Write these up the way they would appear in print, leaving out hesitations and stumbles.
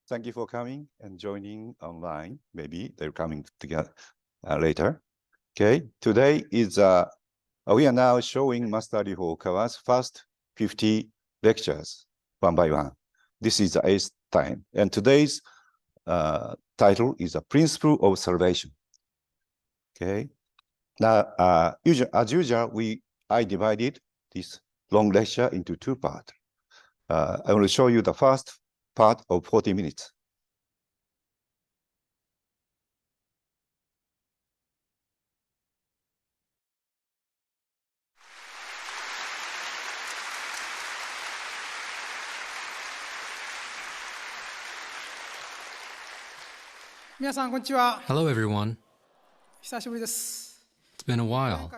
Thank you for coming and joining online. Maybe they're coming together later. Okay, today is we are now showing Master Ryo Okawa's first 50 lectures one by one. This is the 8th time, and today's title is a principle of salvation. Okay, now as usual, I divided this long lecture into two parts. I will show you the first part of 40 minutes. Hello, everyone. 久しぶりです。 It's been a while.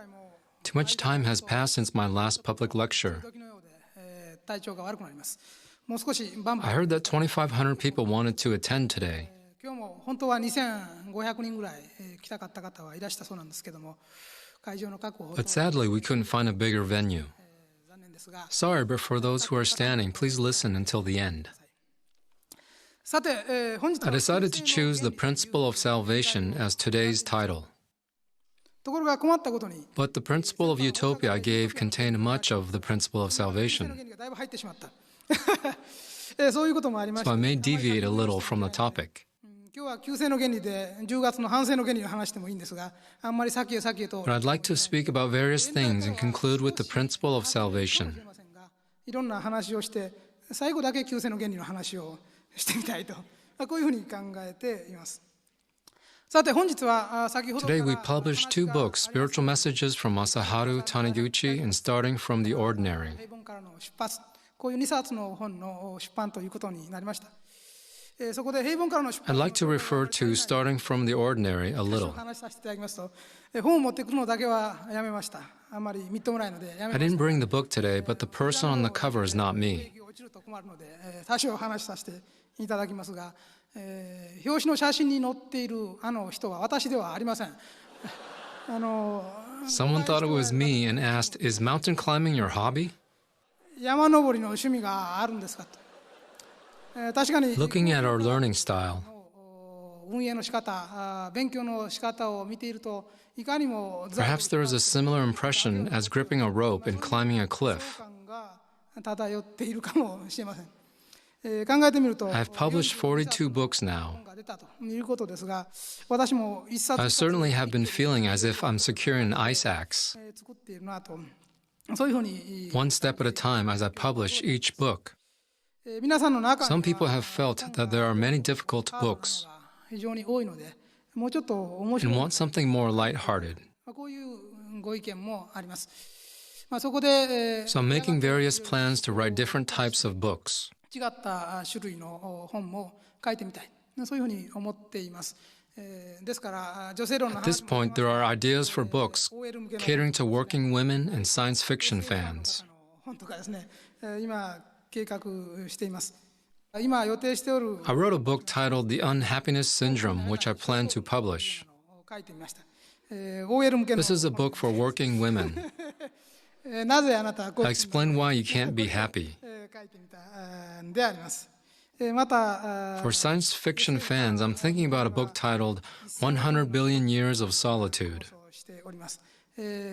Too much time has passed since my last public lecture. 時のようで体調が悪くなります。もう少しバンバ I ン heard that 2,500 people wanted to attend today. 今日も本当は2500人ぐらい来たかった方はいらしたそうなんですけども、会場の確保 But sadly, we couldn't find a bigger venue. 残念ですが、 Sorry, but for those who are standing, please listen until the end. さて、本日 I は decided to choose the principle of salvation as today's title. ところが困ったことに、 But the principle of utopia I gave contained much of the principle of 原 salvation. 理がだいぶ入ってしまった。そういうこともありまし So た。 I may deviate a little from the topic. 今日は救世の原理で10月の反省の原理の話してもいいんですが、あんまり先へ先へと But I'd like to speak about various things and conclude with the principle of salvation. いろんな話をして最後だけ救世の原理の話をしてみたいとこういうふうに考えています。さて本日は先ほどから Today we published two books, Spiritual Messages from Masaharu Taniguchi and Starting from the Ordinary. 平凡からの出発、こういう2冊の本の出版ということになりました。そこで平凡からの出 I'd 版 like to refer to Starting from the Ordinary a を little. 話させていただきますと、本を持ってくるのだけはやめました。あんまりみっともないのでやめ I まし didn't た。 bring the book today, but the person on the cover is not me. 落ちると困るので、多少話させていただきますが、表紙の写真に載っているあの人は私ではありません。Someone thought it was me and asked, "Is mountain climbing your hobby?" 山登りの趣味があるんですかと。確かに Looking at our learning style, 運営の仕方、勉強の仕方を見ているといかにも perhaps there is a similar impression as gripping a rope and climbing a cliff. 感が漂っているかもしれません。考えてみると I've published 42 books now. 本が出たということですが、私も一冊 I certainly have been feeling as if I'm securing an ice axe, 作っているなと、そういうふうに one step at a time as I publish each book. 皆さんの中に Some people have felt that there are many difficult books 非常に多いので、もうちょっと面白 and い want something more lighthearted. こういうご意見もあります。そこで、 So I'm making various plans to write different types of books. 違った種類の本も書いてみたい、そういうふうに思っています。ですから女性論の At this 話 point, there are ideas for books catering to working women and science fiction fans. 本とかですね、今計画しています。今予定しておる I wrote a book titled The Unhappiness Syndrome, which I plan to publish. 書いてみました。OL 向けの This is a book for working women. なぜあなたはこう I explain why you can't be happy. 書いてみたんであります。また For science fiction fans, I'm thinking about a book titled 100 Billion Years of Solitude. しております。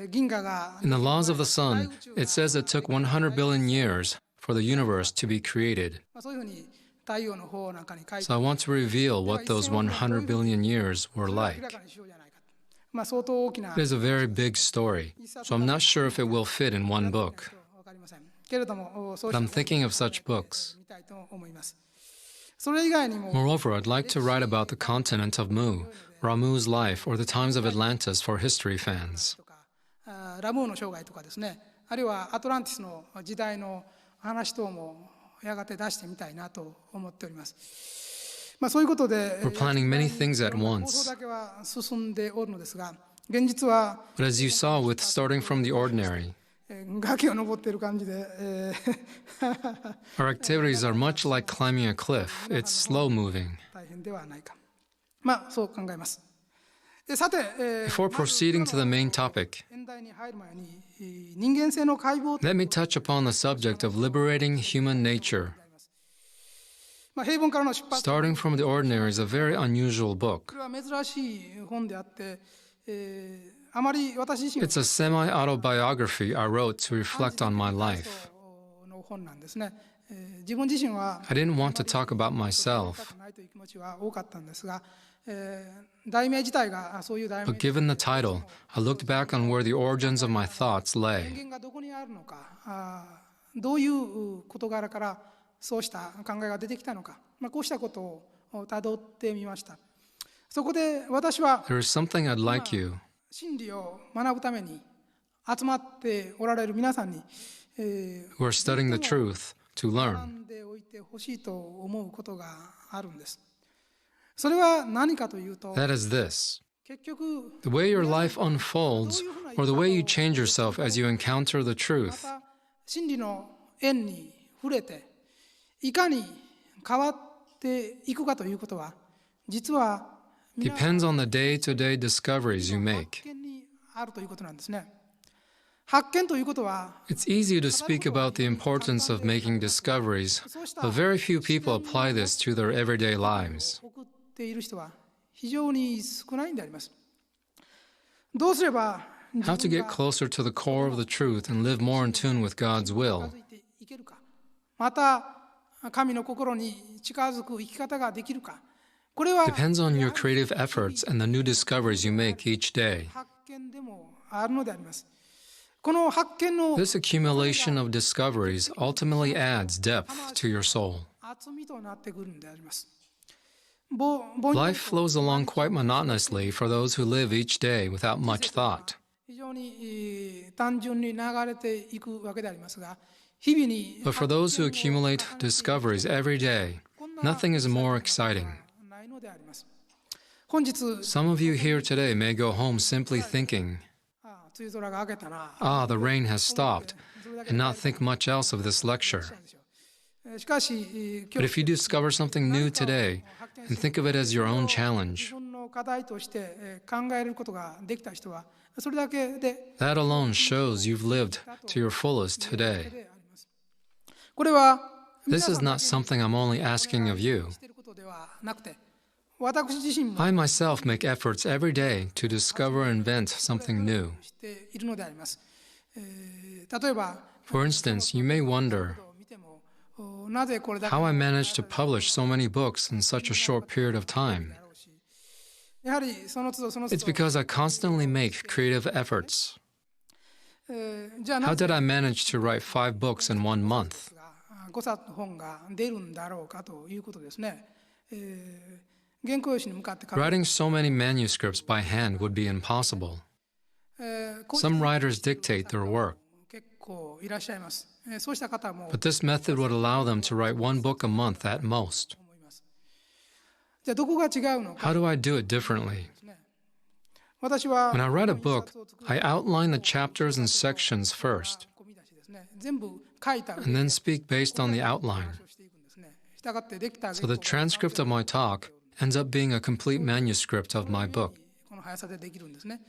銀河が In the laws of the sun, it says it took 100 billion years for the universe to be created. そういうふうに太陽の方なんかに書いて So I want to reveal what those 100 billion years were 明 like. らかにしようじゃないかと。相当大きな It is a very big story, so I'm not sure if it will fit in one book. わかりませんけれども、そう But し I'm thinking of such books. 見たいと思います。それ以外にも Moreover, I'd like to write about the continent of Mu, Ramu's life, or the times of Atlantis for history fans. とかラムーの生涯とかですね、あるいはアトランティスの時代の話等もやがて出してみたいなと思っております。そういうことで We're planning many things at 構 once. 想だけは進んでおるのですが、現実は But as you saw with Starting from the Ordinary, 崖を登っている感じで、our activities are much like climbing a cliff. It's slow moving. 大変ではないか。そう考えます。さて、 Before proceeding to the main topic, 現代に入る前に人間性の解剖 let me touch upon the subject of liberating human nature. 平凡からの出発。 Starting from the Ordinary is a very unusual こ book. れは珍しい本であって、あまり私自身 It's a semi-autobiography I wrote to reflect on my life. の本なんですね。自分自身は I didn't want to talk about た myself, くないという気持ちは多かったんですが、題名自体がそういう題名 but given the title, I looked back on where the origins of my thoughts 人 lay. 間がどこにあるのか、どういう事柄からそうした考えが出てきたのか、こうしたことをたどってみました。そこで私は There is something I'd like you, 真理を学ぶために集まっておられる皆さんに、who are studying the truth, to 学 learn. んでおいてほしいと思うことがあるんです。それは何かというと、 That is this. 結局 The way your life unfolds, or the way you change yourself as you encounter the ま truth, た真理の縁に触れていかに変わっていくかということは、実は皆さん depends on the day-to-day discoveries you の make. 発見にあるということなんですね。発見ということは、 It's easy to speak about the importance of making discoveries, but very few people apply this to their everyday lives. 送っている人は非常に少ないんであります。どうすれば How to get closer to the core of the truth and live more in tune with God's 近 will. づいていけるか、また神の心に近づく生き方ができるか、これは Depends on your creative efforts and the new discoveries you make each day. 発見でもあるのであります。この発見の This accumulation of discoveries ultimately adds depth to your soul. 厚みとなってくるんであります。ぼんやり Life flows along quite monotonously for those who live each day without much thought. 非常に単純に流れていくわけでありますが、日々に But for those who accumulate discoveries every day, nothing is more exciting. ないのであります。本日、 Some of you here today may go home simply thinking, 梅雨空が明けたな。 ah, the rain has stopped, and not think much else of this lecture. しかし、 But if you discover something new today and think of it as your own 自 challenge, 分の課題として考えることができた人は、それだけで that alone shows you've lived to your fullest today. これは This is not something I'm only asking of you. していることではなくて、私自身も I myself make efforts every day to discover and invent something new. しているのであります。例えば、 For instance, you may wonder 見てもなぜこれだけ how I managed to publish so many books in such a short period of time. やはりその都度その都 It's 度 because I constantly make creative efforts. じゃあ How なぜ did I manage to write 5 books in 1 month? 5冊の本が出るんだろうかということですね。原稿用紙に向かって書く。 Writing so many manuscripts by hand would be impossible. こう Some writers dictate their work, 結構いらっしゃいます。そうした方も but this method would allow them to write 1 book a month at most. 思います。じゃあどこが違うのか How do I do it differently? ですね。私は When I write a book, I outline the chapters and sections first, 込み出しですね。全部書いた上 and then speak based on the outline. 話をしていくんですね。従ってできた So the transcript of my talk ends up being a complete manuscript of my book. この速さでできるんですね。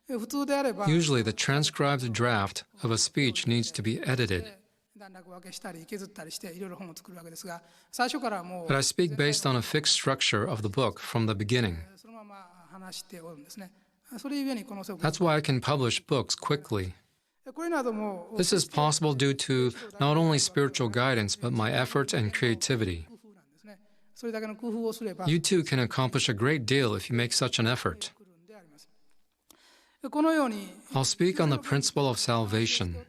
普通であれば Usually, the transcribed draft of a speech needs to be edited, 段落分けしたり削ったりしていろいろ本を作るわけですが、最初からもう but I speak based on a fixed structure of the book from the beginning. そのまま話しておるんですね。それゆえにこの速 That's why I can publish books quickly. これなども This is possible due to not only spiritual guidance, but my efforts and creativity. 工夫なんですね。それだけの工夫をすれば You too can accomplish a great deal if you make such an effort. 来るんであります。このように I'll speak on the principle of salvation, で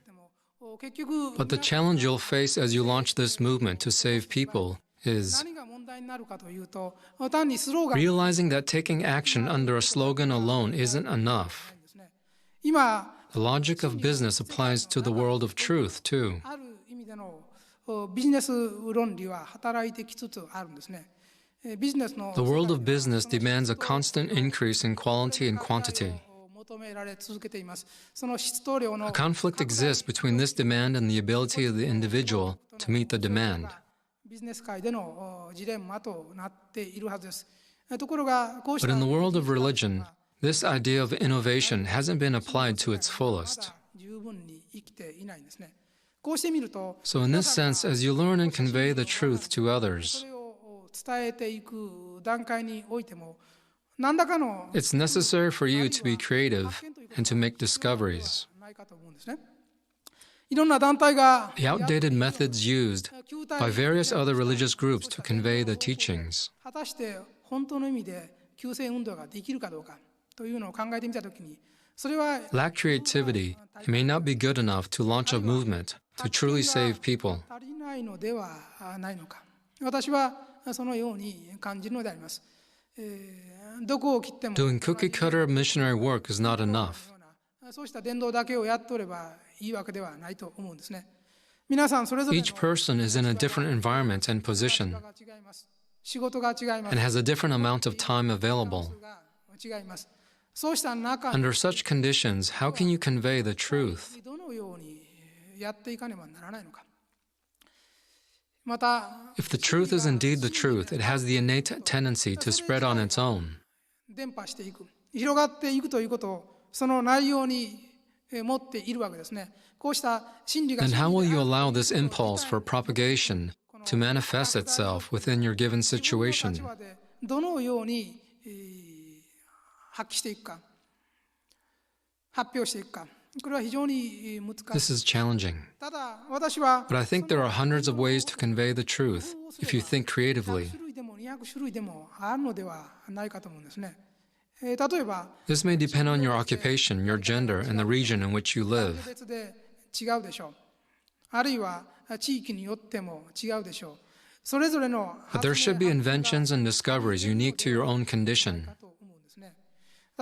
も結局 but the challenge you'll face as you launch this movement to save people is 何が問題になるかというと、単にスローガン realizing that taking action under a slogan alone isn't enough. ですね。今 The logic of business applies to the world of truth too. ある意味でのビジネス論理は働いてきつつあるんですね。ビジネスの The world of business demands a constant increase in quality and quantity. 求められ続けています。その質と量の A conflict exists between this demand and the ability of the individual to meet the demand. ビジネス界でのジレンマとなっているはずです。ところがこうし But た in the world of religion, this idea of innovation hasn't been applied to its ま fullest. だ十分に生きていないんですね。こうしてみると So in this sense, as you learn and convey the truth to そ others, れを伝えていく段階においても、何らかの It's necessary for you to be creative and to make discoveries. ないかと思うんですね。いろんな団体が The outdated methods used by various other religious groups to convey the teachings. 果たして本当の意味で救世運動ができるかどうかというのを考えてみたときに、それは Lack creativity, it may not be good enough to launch a movement to truly save people. 足りないのではないのか。私はそのように感じるのであります。どこを切っても Doing cookie-cutter missionary work is not enough. そうした伝道だけをやっておればいいわけではないと思うんですね。皆さんそれぞれの Each person is in a different environment and position 仕事が違います。 and has a different amount of time available. 違います。そうした中 Under such conditions, how can you convey the truth? どのようにやっていかねばならないのか。また If the truth is indeed the truth, it has the innate tendency to spread on its own. 伝播していく、広がっていくということをその内容に持っているわけですね。こうした真理が Then how will you allow this impulse for propagation to manifest itself within your given 自分の situation? 立場でどのように発揮していくか、発表していくか、これは非常に難 This しい。 is challenging. ただ私は But I think there are hundreds of ways to convey the truth if you think 100 creatively. 種類でも200種類でもあるのではないかと思うんですね。例えば This may depend on your occupation, your gender, and the region in which you 男女 live. 別で違うでしょう。あるいは地域によっても違うでしょう。それぞれの But there should be inventions and discoveries unique to your own condition. と思うんですね。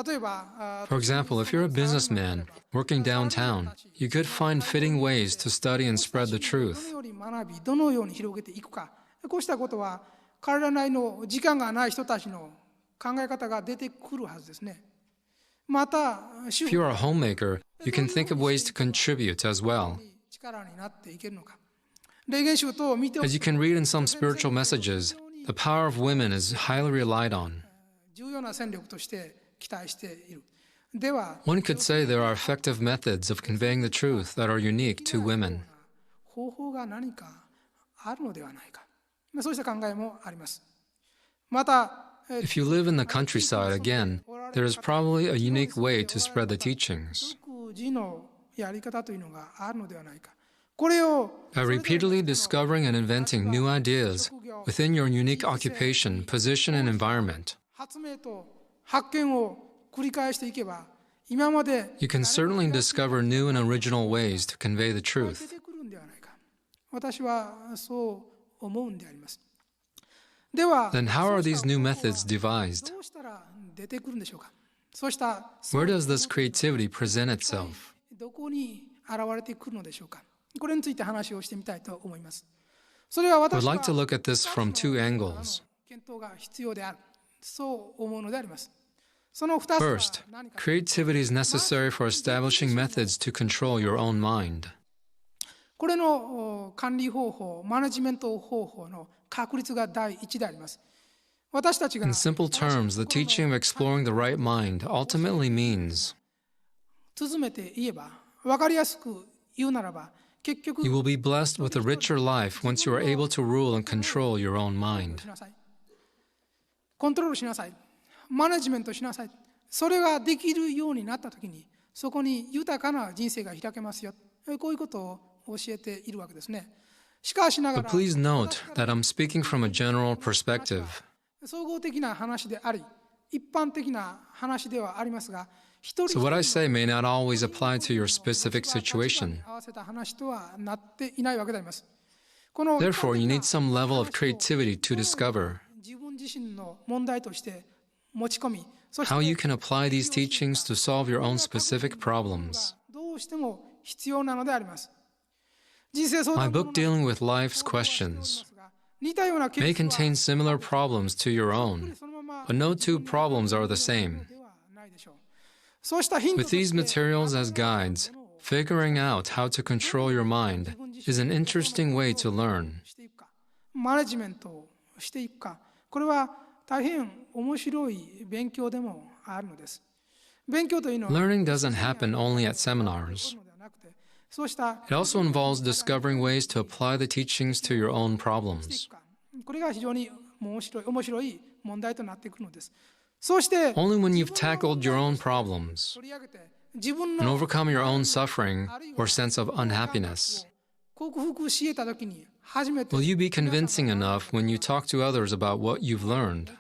例えば For example, if you're a businessman working downtown, you could find fitting ways to study and spread the ど truth. のように学び、どのように広げていくか、こうしたことは彼らなりの時間がない人たちの考え方が出てくるはずですね。また、主 If you're a homemaker, you can think of ways to contribute as well. 力になっていけるのか。霊言集等を見て As you can read in some spiritual messages, the power of women is highly relied on. 重要な戦力として期待している。では、 One could say there are effective methods of conveying the truth that are unique to women. 方法が何かあるのではないか。そうした考えもあります。また、 If you live in the countryside, again, there is probably a unique way to spread the teachings. 独自のやり方というのがあるのではないか。これを By repeatedly discovering and inventing new ideas within your unique occupation, position, and environment, 発明と発見を繰り返していけば、今まで you can certainly discover new and original ways to convey the 出 truth. てくるんではないか。私はそう思うんであります。では、 Then how are these new methods devised? どうしたら出てくるんでしょうか。そうした Where does this creativity present itself? どこに現れてくるのでしょうか。これについて話をしてみたいと思います。それは I 私 would は like to look at this from two angles. 検討が必要である。そう思うのであります。その2つは First, 何か。 creativity is necessary for establishing methods to control your own mind. これの管理方法、マネジメント方法の確立が第一であります。私たちが In simple terms, the teaching of exploring the right mind ultimately means 綴めて言えば、分かりやすく言うならば、結局 you will be blessed with a richer life once you are able to rule and control your own mind. しなさい。コントロールしなさい。マネジメントしなさい。それができるようになったときに、そこに豊かな人生が開けますよ。こういうことを教えているわけですね。しかしなが But ら、 please note that I'm speaking from a general perspective. 総合的な話であり、一般的な話ではありますが、一人 So what I say may not always apply to your specific situation. 合わせた話とはなっていないわけであります。この Therefore, you need some level of creativity to discover 自分自身の問題として持ち込み、そして how you can apply these teachings to solve your own specific problems. どうしても必要なのであります。人生相 My 談の book dealing with life's questions 似たようなケ may ースは contain similar problems to your own, そのまま but no two problems are the same. ではないでしょう。そうしたヒント With とし these て materials as guides, figuring out how to control your mind is an interesting way to learn. していくか、マネジメントをしていくか、これは大変面白い勉強でもあるのです。勉強というのは Learning doesn't happen only at seminars. のではなくて、そうした It also involves discovering ways to apply the teachings to your own してい problems. くか、これが非常に面白い問題となってくるのです。そうして Only when you've tackled your own problems 取り上げて自分 and の overcome your own suffering あるいは or sense of unhappiness 克服し得たときに初めて will you be convincing enough when you talk to others about what you've learned. 持つよ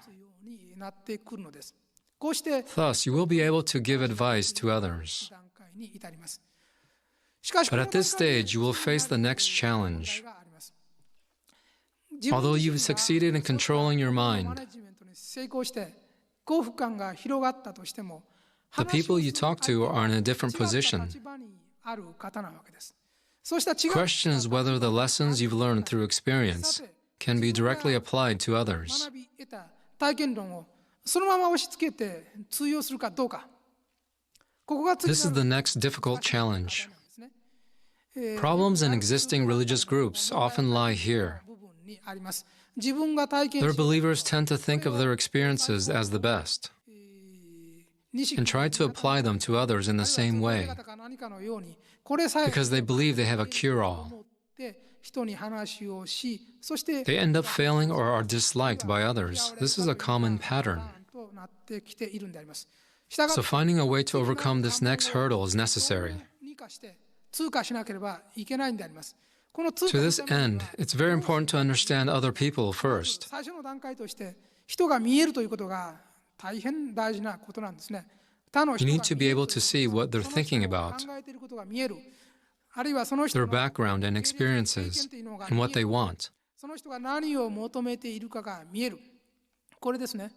うになってくるのです。こうして Thus, you will be able to give advice to others. 段階に至ります。しかし But at this stage, you will face the next challenge. Although you've succeeded in controlling your mind, 成功して幸福感が広がったとしても the people you talk to are in a different position. 立場にある方なわけです。そうした違 The う question is whether the lessons you've learned through experience can be directly applied to others. 学び得た体験論をそのまま押し付けて通用するかどうか。ここが This is the 次の next difficult challenge. ですね。 Problems in existing religious groups often lie here. 部分にあります。自分が体験 Their し believers tend to think of their experiences as the best 西 and try to apply them to others in the same way 何かのようにこれさえ because they believe they have a cure-all. 思って人に話をし、そして They end up failing or are disliked by others. This is a common pattern. となってきているんであります。したがっ So て finding a way to overcome this next hurdle is necessary. 何かして通過しなければいけないんであります。この通過 To の this ために end, it's very important to understand other people first. 最初の段階として人が見えるということが大変大事なことなんですね。他の You 人が need to be able to see what they're その人 thinking が about, 考えていることが見える。あるいはその人 their の background and 経 experiences, 験というのが and what 見え they る。 want. その人が何を求めているかが見える。これですね。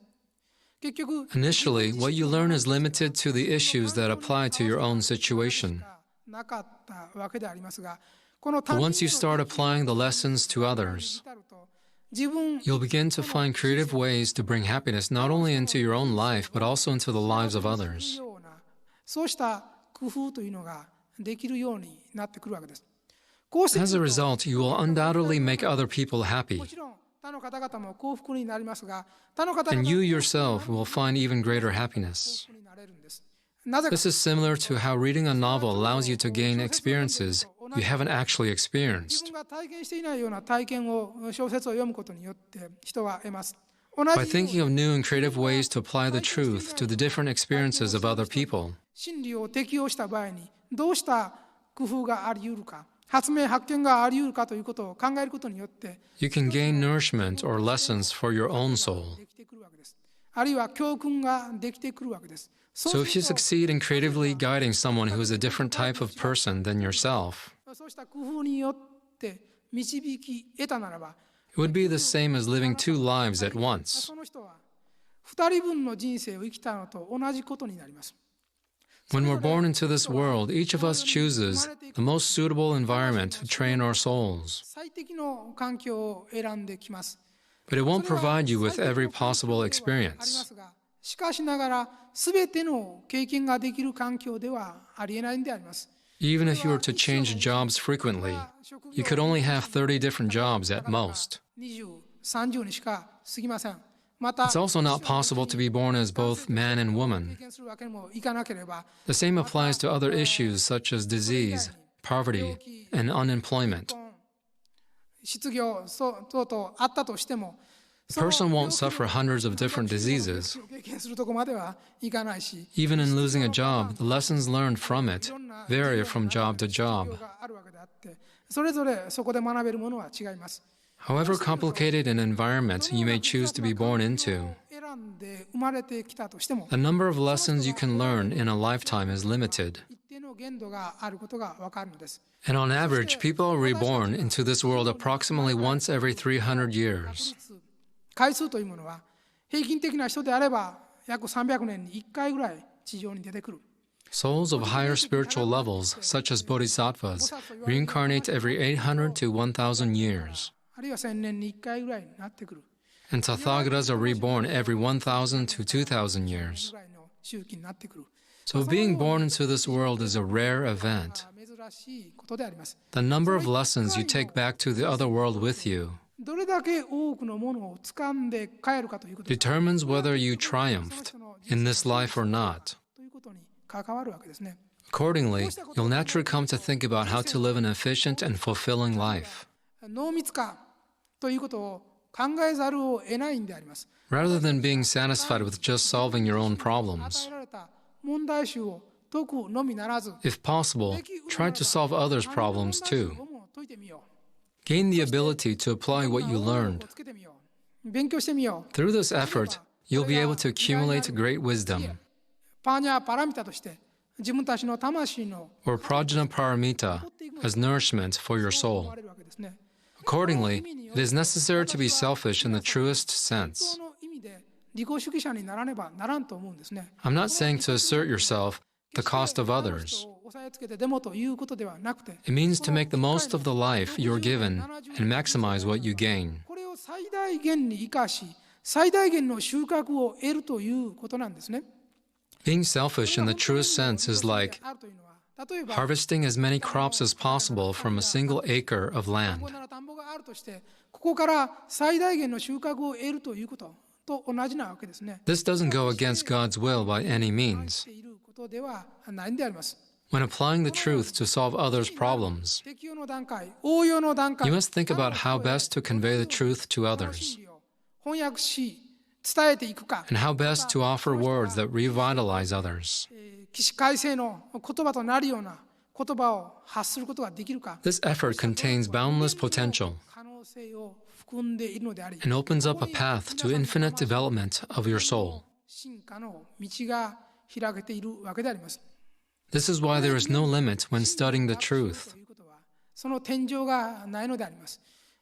結局 Initially, what you learn is limited to the issues that apply to your own situation. なかったわけでありますが、この But once you start applying the lessons to others, 自分 you'll begin to find creative ways to bring happiness not only into your own life, but also into the lives of others. ようなそうした工夫というのができるようになってくるわけです。こうして As a result, you will undoubtedly make other people happy, もちろん他の方々も幸福になりますが、他の方々 and も you 幸 yourself will find even greater happiness. 福になれるんです。なぜか This is similar to how reading a novel allows you to gain experiences you haven't actually 自 experienced. 分が体験していないような体験を小説を読むことによって人は得ます。同 By じよう thinking に of new and creative ways to apply the truth to the different experiences of other people, 真理を適用した場合にどうした工夫があり得るか、発明発見があり得るかということを考えることによって you can gain nourishment or lessons for your own soul. できてくるわけです。あるいは教訓ができてくるわけです。そ So う if す you ると succeed in creatively guiding someone who is a different type of person than yourself, そうした工夫によって導き得たならば、 it would be the same as living two lives at once. その人は二人分の人生を生きたのと同じことになります。 When we're born into this world, each of us chooses the most suitable environment to train our souls. 最適の環境を選んできます。 But it won't provide you with それは every 最適の環境 possible ではありま experience. すが、しかしながら全ての経験ができる環境ではありえないんであります。 Even if you were to change jobs frequently, you could only have 30 different jobs at most. 20、30にしか過ぎません。また、 It's also not possible to be born as both man and 経 woman. 験するわけにもいかなければ、 The same applies to other issues such as disease, poverty, and unemployment. 失業等々あったとしても、 A person won't suffer hundreds of different diseases. 経験するとこまではいかないし、 Even in losing a job, the lessons learned from it vary from job to 状 job. 況があるわけであって、それぞれそこで学べるものは違います。 However complicated an environment you may choose to be born into, 選んで生まれてきたとしても、 the number of lessons you can learn in a lifetime is limited. 一定の限度があることがわかるのです。 And on average, people are reborn into this world approximately once every 300 years. 回数というものは平均的な人であれば約300年に1回ぐらい地上に出てくる。 Souls of higher spiritual levels, such as bodhisattvas, reincarnate every 800 to 1,000 years. あるいは1000年に1回ぐらいになってくる。 And Tathagatas are reborn every 1,000 to 2,000 years. ぐらいの周期になってくる。 So being born into this world is a rare event. 珍しいことであります。 The number of lessons you take back to the other world with you どれだけ多くのものを掴んで帰るかということです。 determines whether you triumphed in this life or not. ということに関わるわけですね。 Accordingly, you'll naturally come to think about how to live an efficient and fulfilling life. 濃密化ということを考えざるを得ないんであります。 Rather than being satisfied with just solving your own 与 problems, えられた問題集を解くのみならず、 if possible, try to solve others' problems 他人 too. の問題集をも解いてみよう。 Gain the ability to apply what you いろんな応用 learned. をつけてみよう。勉強してみよう。 Through this effort, you'll be able to accumulate great wisdom, パーニャ・パラミタとして自分たちの魂の or prajna paramita, as nourishment for your 思 soul. われるわけですね。 Accordingly, it is necessary to be selfish in the truest 本 sense. 当の意味で利己主義者にならねばならんと思うんですね。 I'm not saying to assert yourself at the cost of 他の others. 人を押さえつけてでもということではなくて、 It means to make the most of the life you're given and maximize what you gain. これを最大限に生かし、最大限の収穫を得るということなんですね。 Being selfish in the truest sense is like あるというのは、例えば harvesting as many crops as possible from a single acre of 田ん land. ぼなら田んぼがあるとして、ここから最大限の収穫を得るということと同じなわけですね。 This doesn't go against God's will by any し means. ていることではないんであります。 When applying the truth to solve others' problems, 適用の段階、応用の段階、 you must think about how best to convey the truth to 真 others 理を翻訳し、伝えていくか、 and how best to offer words that revitalize others. 起死回生の言葉となるような言葉を発することができるか、 This effort contains boundless potential 可能性を含んでいるのであり、 and opens up a path to infinite development of your soul. 進化の道が開けているわけであります。 This is why there is no limit when studying the truth. ということは、その天井がないのであります。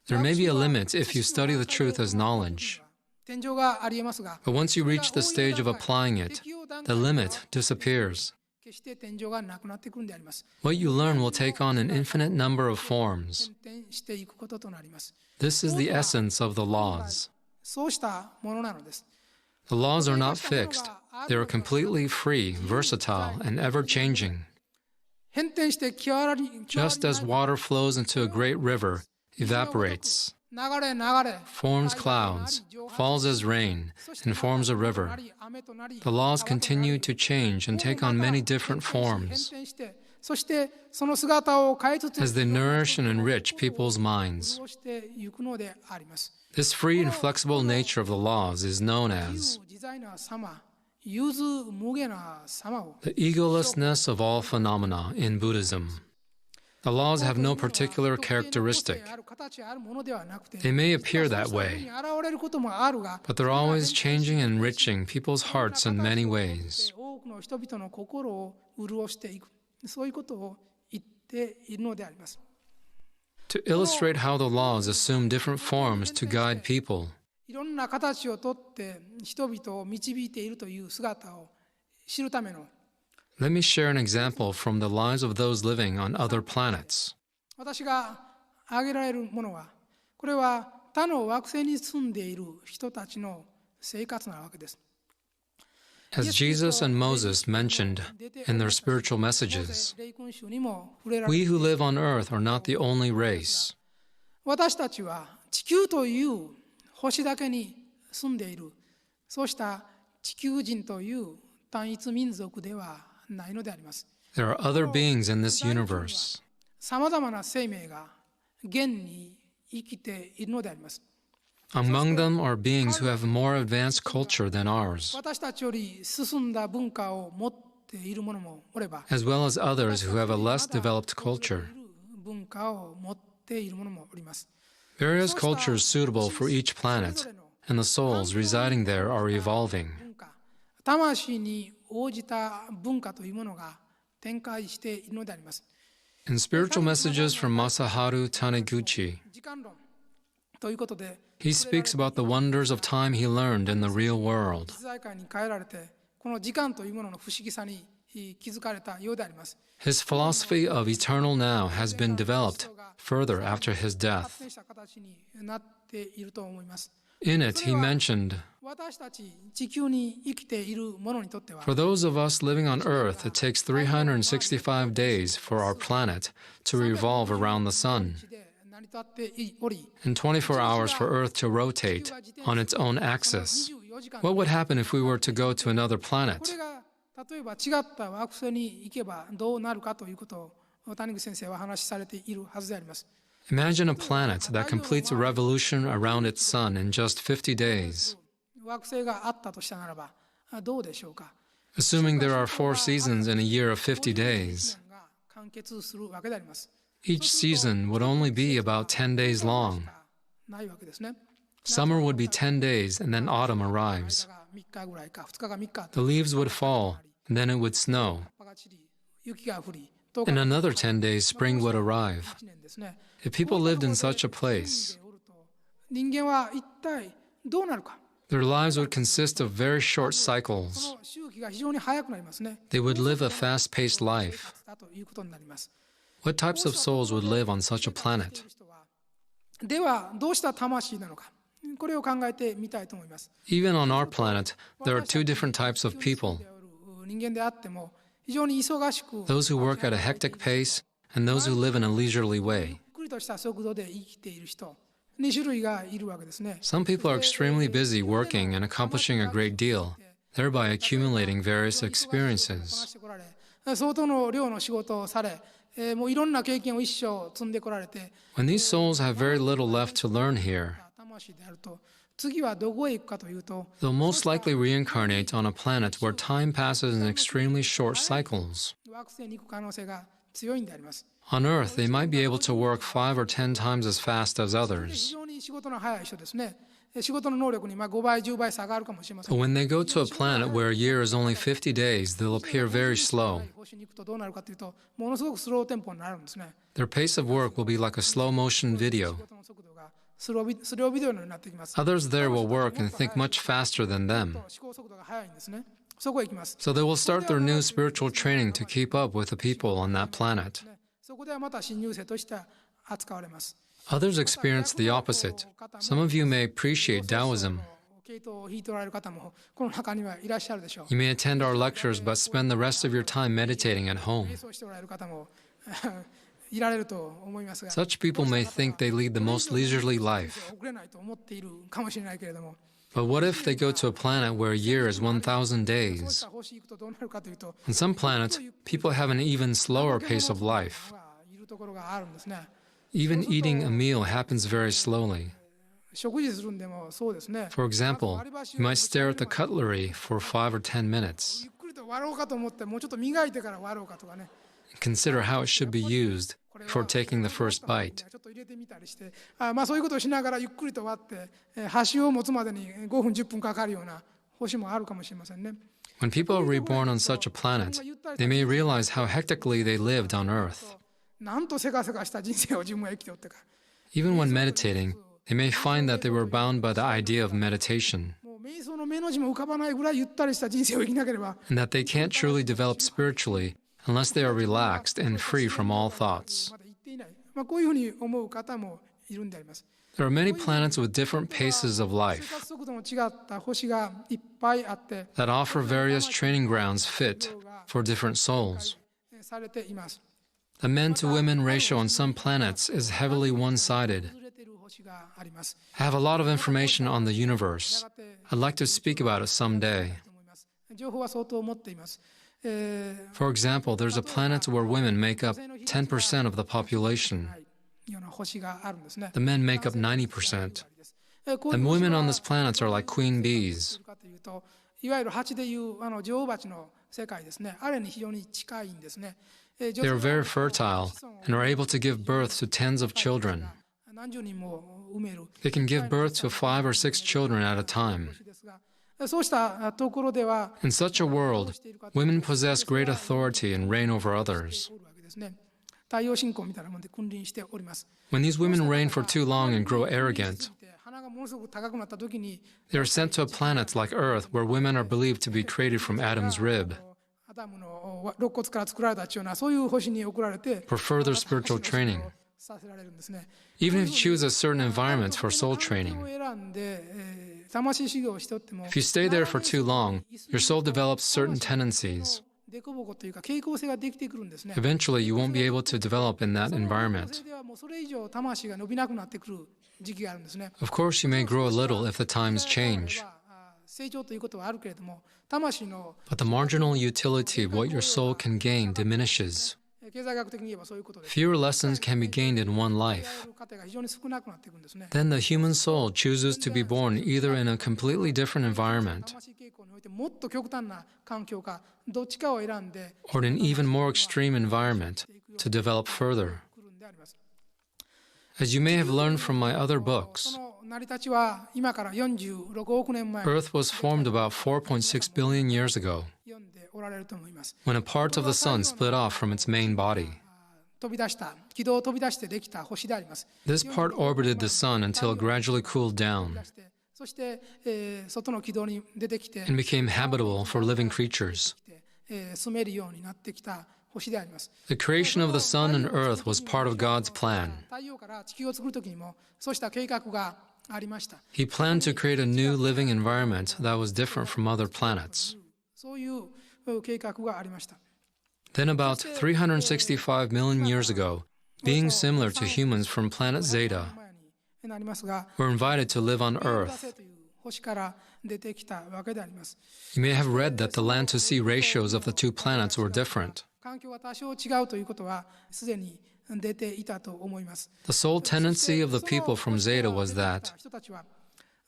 There may be a limit if you study the truth as knowledge, 天井がありえますが、 but once you reach the stage of applying it, the limit disappears. 決して天井がなくなってくるんであります。 What you learn will take on an infinite number of forms. 転々していくこととなります。 This is the essence of the laws. そうしたものなのです。 The laws are not fixed. They are completely free, versatile, and ever-changing. 変転して極まり Just as water flows into a great river, evaporates, 流れ流れ forms clouds, falls as rain, and forms a river. 雨となり The laws continue to change and take on many different forms 変転してそしてその姿を変えつつ as they nourish and enrich people's minds. そうしていくのであります。 This free and flexible nature of the laws is known as 自在な様、融通無下な様を the egolessness of all phenomena in Buddhism. The laws have no particular characteristic. ある形あるものではなくて They may appear that そういうふう way, に現れることもあるが、 but they're always changing and enriching people's hearts in many ways. 多くの人々の心を潤していく、そういうことを言っているのであります。 To illustrate how the laws assume different forms to guide people, いろんな形をとって人々を導いているという姿を知るための let me share an example from the lives of those living on other planets. 私が挙げられるものは、これは他の惑星に住んでいる人たちの生活なわけです。 As Jesus and Moses mentioned in their spiritual messages, 霊君集にも触れられ we て who live on earth are not the only race. 私たちは地球という星だけに住んでいる、そうした地球人という単一民族ではないのであります。 There are other beings in this universe. さまざまな生命が現に生きているのであります。 Among them are beings who have more advanced culture than ours, 私たちより進んだ文化を持っている者もおれば、 as well as others who have a less developed culture. 文化を持っている者もおります。 Various cultures suitable for each planet, and the souls residing there are evolving. 文化、魂に応じた文化というものが展開しているのであります。 In spiritual messages from Masaharu Taniguchi, 時間論ということで、 he speaks about the wonders of time he learned in the real world. 実在界に変えられて、この時間というものの不思議さに気づかれたようであります。 His philosophy of eternal now has been developed further after his 発 death. 展した形になっていると思います。 In it, he mentioned, 私たち地球に生きている者にとっては、 for those of us living on Earth, it takes 365 days for our planet to revolve around the sun, 成り立っており、 and 24 hours for Earth to rotate on its own axis. 24時間 What would happen if we were to go to another こ planet? れが例えば違った惑星に行けばどうなるかということを谷口先生は話しされているはずであります。Imagine a planet that completes a revolution around its sun in just 50 days. 惑星があったとしたならばどうでしょうか。 Assuming there are 4 seasons in a year of 50 days, が完結するわけであります。 each season would only be about 10 days long. ないわけですね。 Summer would be 10 days, and then autumn arrives. 3日ぐらいか2日か3日 The leaves would fall, and then it would snow. 葉が散り雪が降り In another 10 days, spring would arrive. 1年ですね。 If people lived in such a place, 人間は一体どうなるか。 their lives would consist of very short そ cycles. の周期が非常に早くなりますね。 They would live a fast-paced life. だということになります。 What types of souls would live on such a planet? ではどうした魂なのか。これを考えてみたいと思います。 Even on our planet, there are 2 different types of people. 人間であっても非常に忙しく Those who work at a hectic pace, and those who live in a leisurely way. ゆっくりとした速度で生きている人、2種類がいるわけですね。 Some people are extremely busy working and accomplishing a great deal, thereby accumulating various こな experiences. してこられ、相当の量の仕事をされ、もういろんな経験を一生積んでこられて、 When these souls have very little left to learn here, 魂であると、次はどこへ行くかというと、 they'll most likely reincarnate on a planet where time passes in extremely short cycles. 惑星に行く可能性が強いんであります。 On Earth, they might be able to work 5 or 10 times as fast as 非 others. 常に仕事の早い人ですね。仕事の能力に5倍、10倍差があるかもしれませ But ん。 when they go to a planet where a year is only 50 days, they'll appear very slow. 星に行くとどうなるかというと、ものすごくスローテンポになるんですね。 Their pace of work will be like a slow motion video. 仕事の速度がスロービデオのようになってきます。 Others there will work and think much faster than them. 思考速度が速いんですね。そこへ行きます。 So they will start their new spiritual training to keep up with the people on that planet. そこではまた新入生として扱われます。 Others experience the opposite. Some of you may appreciate Taoism. 系統を引いておられる方もこの中にはいらっしゃるでしょう。 You may attend our lectures but spend the rest of your time meditating at home. 瞑想しておられる方もいられると思いますが、 Such people may think they lead the most leisurely life. 遅れないと思っているかもしれないけれども、 But what if they go to a planet where a year is 1,000そういっ days? た星行くとどうなるかというと、 On some planets, people have an even slower pace of life. いるところがあるんですね。 Even eating a meal happens very slowly. 食事するんでもそうですね。 For example, you might stare at the cutlery for 5 or 10 minutes ゆっくりと割ろうかと思って、もうちょっと磨いてから割ろうかとかね。 and consider how it should be used before taking the first bite. ちょっと入れてみたりして、そういうことをしながらゆっくりと割って、箸を持つまでに5分10分かかるような星もあるかもしれませんね。 When people are reborn on such a planet, they may realize how hectically they lived on Earth. なんとせかせかした人生を自分が生きておってか。 Even when meditating, they may find that they were bound by the idea of meditation もう瞑想の目の字も浮かばないぐらいゆったりした人生を生きなければ、 and that they can't truly develop spiritually unless they are relaxed and free from all thoughts. まだ言っていない。こういうふうに思う方もいるんであります。 There are many planets with different paces of 生 life 活速度の違った星がいっぱいあって、 that offer various training grounds fit for different souls. されています。 The men to women ratio on some planets is heavily one-sided. ずれている星があります。 I have a lot of information on the universe. やがて I'd like to speak about it someday. と思います。情報は相当持っています。 For example, there's a planet where women make up 10% of the population. ような星があるんですね。 The men make up 90%. こう The いう星 women は on this planet are like queen bees. かというと、いわゆる蜂でいう女王蜂の世界ですね。あれに非常に近いんですね。女 They are 性 very fertile and are able to give birth to tens of children. 何十人も産める。 They can give birth to 5 or 6 children at a time. ですが、そうしたところでは In such a world, women possess great authority and reign over others. おるわけですね。太陽信仰みたいなもので君臨しております。 When these women reign for too long and grow arrogant, 鼻がものすごく高くなった時に、 they are sent to a planet like Earth where women are believed to be created from Adam's rib アダムの肋骨から作られたようなそういう星に送られて for further spiritual training. させられるんですね。 Even if you choose a certain environment for soul 環境 training, を選んで、魂修行をしておっても、 if you stay there for too long, your soul develops certain tendencies. 凸凹というか傾向性ができてくるんですね。 Eventually, you won't be able to develop in that そ environment. れではもうそれ以上魂が伸びなくなってくる時期があるんですね。 Of course, you may grow a little if the times change, 成長ということはあるけれども、魂の but the marginal utility of what your soul can gain diminishes. 経済学的に言えばそういうことです。 Fewer lessons can be gained in one life. 過程が非常に少なくなっていくんですね。 Then the human soul chooses to be born either in a completely different environment 魂傾向においてもっと極端な環境かどっちかを選んで or in an even more extreme environment to develop further. くるんであります。 As you may have learned from my other そ books, の成り立ちは今から46億年前 Earth was formed about 4.6 billion years ago 読んでおられると思います。 when a part of the sun split off from its main body. 飛び出した軌道を飛び出してできた星であります。 This part orbited the sun until it gradually cooled down そして、外の軌道に出てきて and became habitable for living creatures. 住めるようになってきた星であります。 The creation of the sun and earth was part of God's plan. 太陽から地球を作るときにもそうした計画がありました。 He planned to create a new living environment that was different from other planets. そういう計画がありました。 Then, about 365 million years ago, beings similar to humans from planet Zeta 前になりますが、 were invited to live on 星 Earth. という星から出てきたわけであります。 You may have read that the land to sea ratios of the two planets were different. 環境が多少違うということはすでに出ていたと思います。 The sole tendency of the people from Zeta was that 人たちは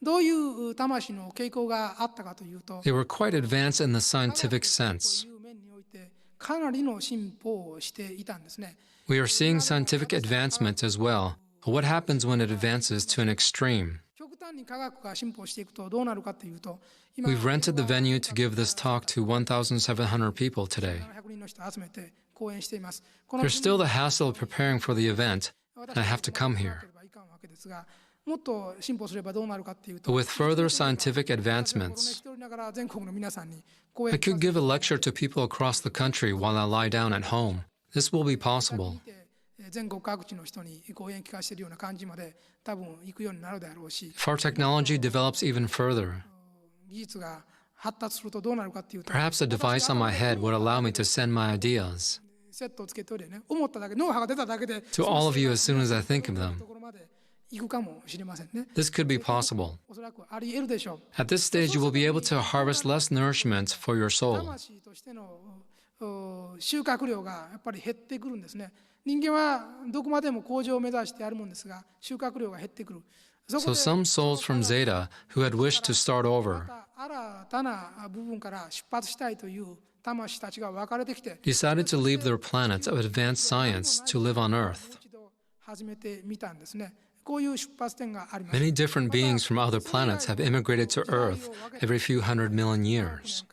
どういう魂の傾向があったかというと、 they were quite advanced in the scientific sense. という面においてかなりの進歩をしていたんですね。 We are seeing scientific advancement as well, but what happens when it advances to an extreme? 極端に科学が進歩していくとどうなるかというと、今 We've rented the venue to give this talk to 1,700 people today. 700人の人を集めて講演しています。この There's still the hassle of preparing for the event, and I have to come here. いかんわけですが、もっと進歩すればどうなるかという But と、 with further scientific 一 advancements, 人ながら全国の皆さんに講 I 演 could give a lecture to people across the country while I lie down at home. This will be possible. 全国各地の人に講演聞かせているような感じまで多分行くようになるであろうし、 If our technology develops even further, 技術が発達するとどうなるかというと、 perhaps a device on my head would allow me to send my ideas セットをつけておいてね、思っただけ、脳波が出ただけで to all of you as soon as I think of them. ところまで行くかもしれませんね。 This could be possible. おそらくあり得るでしょう。 At this stage, you will be able to harvest less nourishment for your soul. 魂としての収穫量がやっぱり減ってくるんですね。人間はどこまでも向上を目指してやるもんですが、収穫量が減ってくる。そこ So で some souls from Zeta who had wished to start ま over た新たな部分から出発したいという魂たちが分かれてきて、 decided to leave their planet of advanced science to live on もう Earth. 一度始めてみたんですね。こういう出発点があります。 Many different beings from other planets have immigrated to Earth every few hundred million years.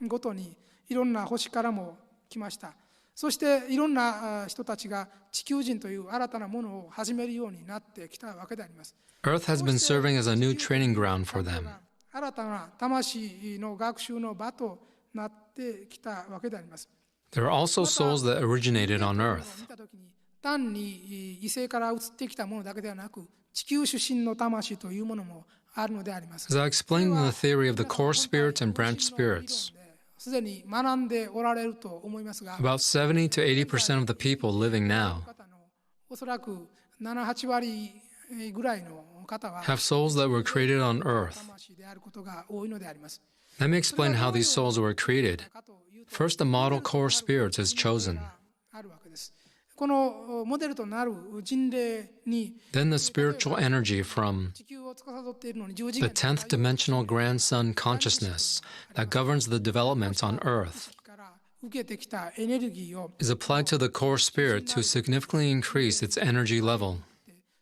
ごとにいろんな星からも来ました。そしていろんな人たちが地球人という新たなものを始めるようになってきたわけであります。 Earth has been serving as a new training ground for them. 新たな魂の学習の場となってきたわけであります。 There are also souls that originated on Earth. 見たときに単に異性から移ってきたものだけではなく、地球出身の魂というものもあるのであります。 As I explained in the theory of the core spirits and branch spirits, すでに学んでおられると思いますが、 about 70 to 80% of the people living now 方のおそらく7、8割ぐらいの方は have souls that were created on Earth. 魂であることが多いのであります。 Let me explain how these souls were created. かというと First, the model core spirit is chosen. あるわけです。このモデルとなる人霊に Then the spiritual energy from 地球を司っているのに10次 the 元 10th dimensional grand sun consciousness that governs the development on Earth から受けてきたエネルギーを is applied to the core spirit to significantly increase its energy level.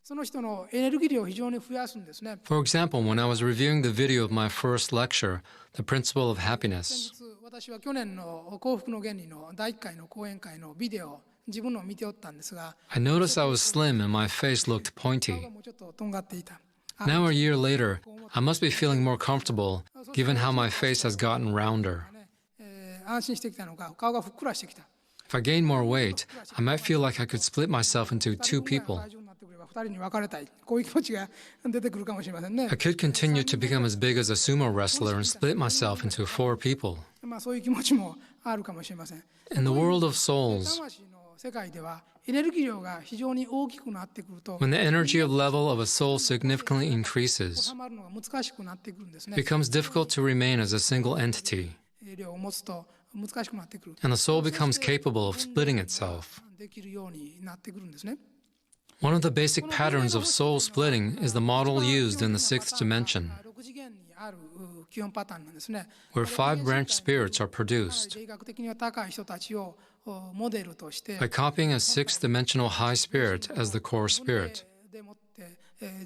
その人のエネルギー量を非常に増やすんですね。 For example, when I was reviewing the video of my first lecture, The Principle of Happiness, 先日私は去年の幸福の原理の第1回の講演会のビデオを自分のを見ておったんですが、 I noticed I was slim and my face looked 顔 pointy. がもうちょっととんがっていた。 Now, a year later, I must be feeling more comfortable given how my face has gotten rounder. 安心してきたのか、顔がふっくらしてきた。 If I gain more weight, I might feel like I could split myself into two people. 大丈夫になってくれば2人に分かれたい。こういう気持ちが出てくるかもしれませんね I。could continue to become as big as a sumo wrestler and split myself into 4 people. まあそういう気持ちもあるかもしれません。 In the world of souls, 魂の世界ではエネルギー量が非常に大きくなってくると when the energy of level of a soul significantly increases, 収まるのが難しくなってくるんです it ね。 becomes difficult to remain as a single entity. 量を持つと難しくなってくる。 and the soul becomes capable of splitting itself. できるようになってくるんですね。 One of the basic patterns of soul splitting is the model used in the sixth dimension, 6次元にある基本パターンなんですね。 where five branched spirits are produced. 霊学的には高い人たちをモデルとして By copying a sixth dimensional high spirit as the core spirit, でもって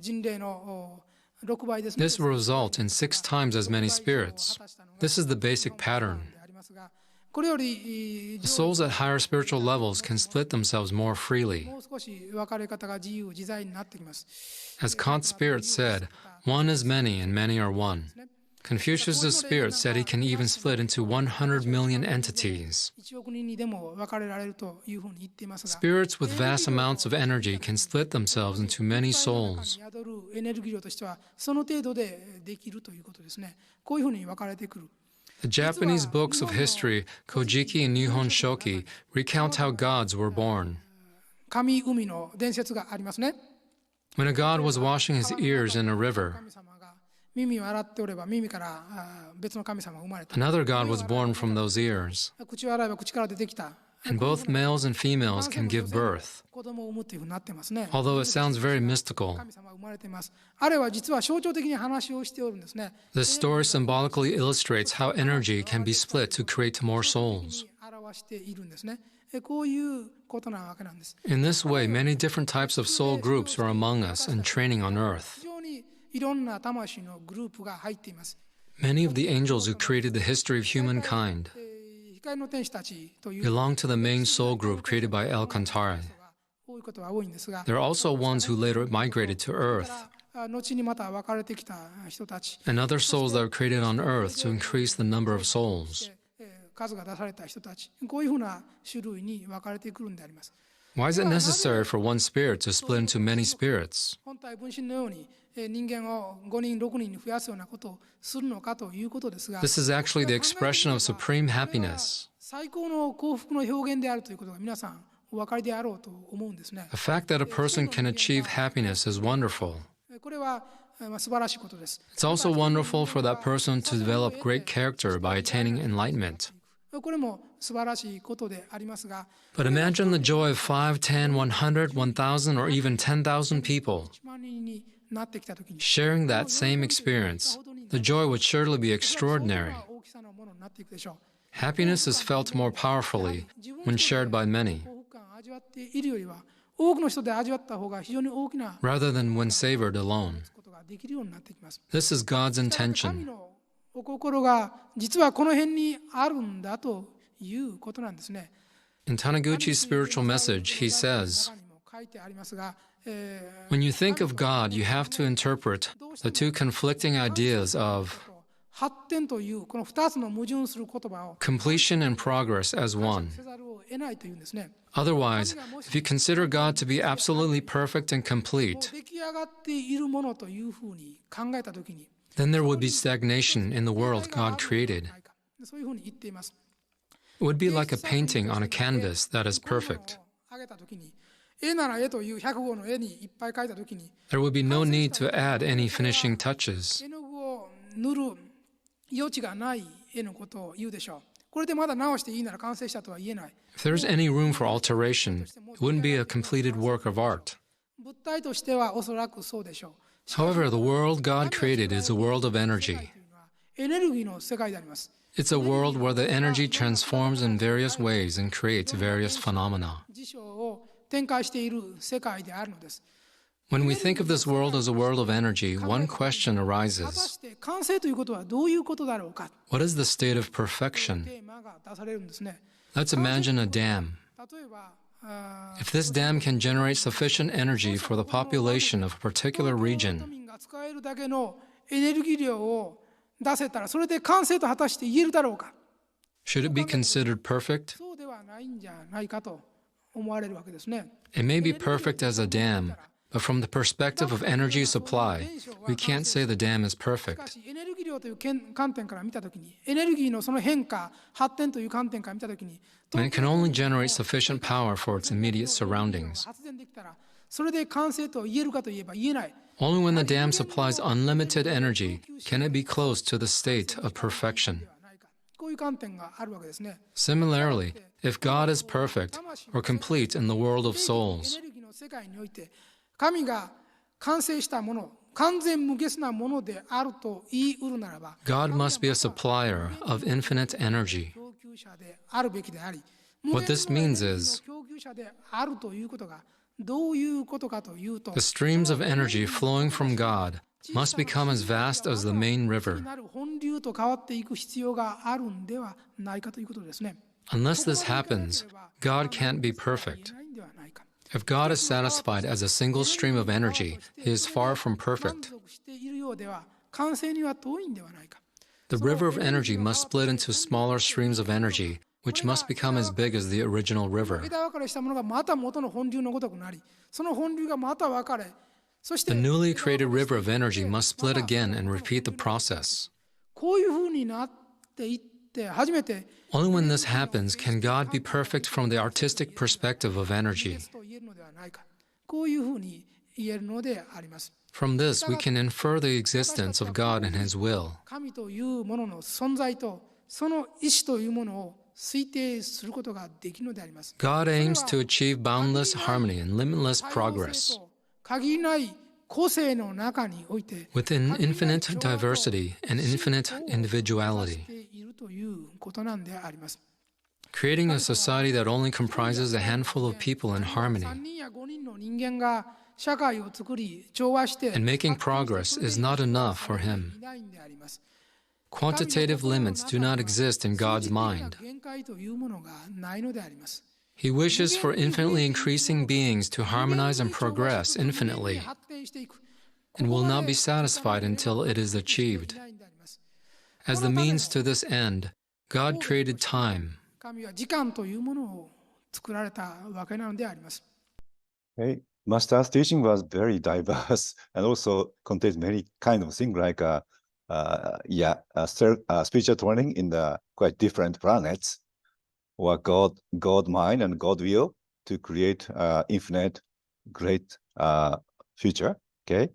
人霊の6倍ですね。 this will result in 6 times as many spirits. This is the basic pattern. ありますが、これより The souls at higher spiritual levels can split themselves more freely. もう少し分かれ方が自由自在になってきます。 As Kant's spirit said, one is many and many are one. Confucius' spirit said he can even split into 100 million entities. 1億人にでも分かれられるというふうに言っていますが、 Spirits with vast amounts of energy can split themselves into many souls. 宿るエネルギー量としてはその程度でできるということですね。こういうふうに分かれてくる。 The Japanese books of history, Kojiki and Nihon Shoki, recount how gods were born. 神海の伝説がありますね。 When a god was washing his ears in a river, 神様が耳を洗っておれば耳から別の神様が生まれた。 another god was born from those ears. 口を洗えば口から出てきた。 And both males and females can give birth. 子供を産むというふうになってますね。 Although it sounds very mystical, 神様が生まれています。あれは実は象徴的に話をしておるんですね。 this story symbolically illustrates how energy can be split to create more souls. 表しているんですね。こういうことなわけなんです。 In this way, many different types of soul groups are among us and training on earth. 非常にいろんな魂のグループが入っています。 Many of the angels who created the history of humankind 光の天使たちという belong to the main soul group created by El Cantare. 多いことは多いんですが、 There are also ones who later migrated to earth, 後にまた分かれてきた人たち、 and other souls that were created on earth to increase the number of souls. 数が出された人たち、こういうふうな種類に分かれてくるんであります。 Why is it necessary for one spirit to split into many spirits? 本体分身のように人間を5人6人に増やすようなことをするのかということですが、 This is actually the expression of supreme happiness. 最高の幸福の表現であるということが皆さんお分かりであろうと思うんですね。 The fact that a person can achieve happiness is wonderful. これは素晴らしいことです。 It's also wonderful for that person to develop great character by attaining enlightenment. これも素晴らしいことでありますが、 But imagine the joy of 5, 10, 100, 1,000, or even 10,000 people 1万人になってきたときに、 sharing that same experience. The joy would surely be extraordinary. 大きさのものになっていくでしょう。 Happiness is felt more powerfully when shared by many, 幸福感を味わっているよりは、多くの人で味わった方が非常に大きな rather than when savored alone. ことができるようになってきます。 This is God's 神 intention. のお心が実はこの辺にあるんだということなんですね。 In Taniguchi's spiritual message, he says, 中にも書いてありますが、 when you think of God, you have to interpret the two conflicting ideas of 発展というこの2つの矛盾する言葉を completion and progress as one. せざるを得ないというんですね。 Otherwise, if you consider God to be absolutely perfect and もう complete, 出来上がっているものというふうに考えたときに、 then there would be stagnation in the world God created. そういうふうに言っています。 It would be like a painting on a canvas that is perfect. 上げたときに、絵なら絵という100号の絵にいっぱい描いたときに、 There would be no need to add any finishing touches. 絵の具を塗る余地がない絵のことを言うでしょう。これでまだ直していいなら完成したとは言えない。 If there's any room for alteration, it wouldn't be a completed work of art. 物体としてはおそらくそうでしょう。 However, the world God created is a world of energy. エネルギーの世界であります。 It's a world where the energy transforms in various ways and creates various phenomena. 事象を展開している世界であるのです。 When we think of this world as a world of energy, one question 果た arises. して完成ということはどういうことだろうか。 What is the state of perfection? テーマが出されるんですね。 Let's imagine a dam. 例えば、If this dam can generate sufficient energy for the population of a particular 都 region, 民が使えるだけのエネルギー量を出せたら、それで完成と果たして言えるだろうか。 should it be considered perfect? そうではないんじゃないかと思われるわけですね。 It may be perfect as a dam, but from the perspective of energy supply, we can't say the dam is しか perfect. しエネルギー量という観点から見たときに、エネルギーのその変化、発展という観点から見たときに、 And it can only generate sufficient power for its immediate surroundings. 発電できたら、それで完成と言えるかといえば言えない。 Only when the dam supplies unlimited energy can it be close to the state of perfection. こういういう観点があるわけですね。 Similarly, if God is perfect or complete in the world of エ souls, ネルギーの世界において神が完成したもの、完全無欠なものであると言い得るならば、 God must be a supplier of infinite energy. 供給者であるべきであり、無 What 限 this のエネ means ルギーの is 供給者であるということがどういうことかというと、 the streams of energy flowing from God must become as vast as the main 気 river. になる本流と変わっていく必要があるんではないかということですね。 Unless this happens, God can't be perfect. If God is satisfied as a single stream of energy, he is far from perfect. 満足しているようでは完成には遠いんではないか。 The river of energy must split into smaller streams of energy, which must become as big as the original river. 枝分かれしたものがまた元の本流のごとくなり、その本流がまた分かれ、そして The newly created river of energy must split again and repeat the process. こういうふうになっていって初めて Only when this happens can God be perfect from the artistic perspective of energy. と言えるのではないか、こういうふうに言えるのであります。 From this, we can infer the existence of God and his will. 神というものの存在とその意志というものを推定することができるのであります。 God aims to achieve boundless harmony and limitless 多様性 progress. と限りない個性の中において Within infinite diversity and infinite し individuality, ているということなんであります。 creating a society that only comprises a handful of people in 3 harmony 人や5人の人間が社会を作り調和して and making progress is not enough for him. いないんであります。 Quantitative limits do not exist in God's mind. 限界というものがないのであります。 He wishes for infinitely increasing beings to harmonize and progress infinitely 発展していく and will not be satisfied until it is achieved. ないんであります。 As the means to this end, God created time. 神は時間というものを作られたわけなのであります。 Okay. Master's teaching was very diverse and also contains many kind of things like spiritual training in the quite different planets, or God mind and God will to create infinite great future. Okay.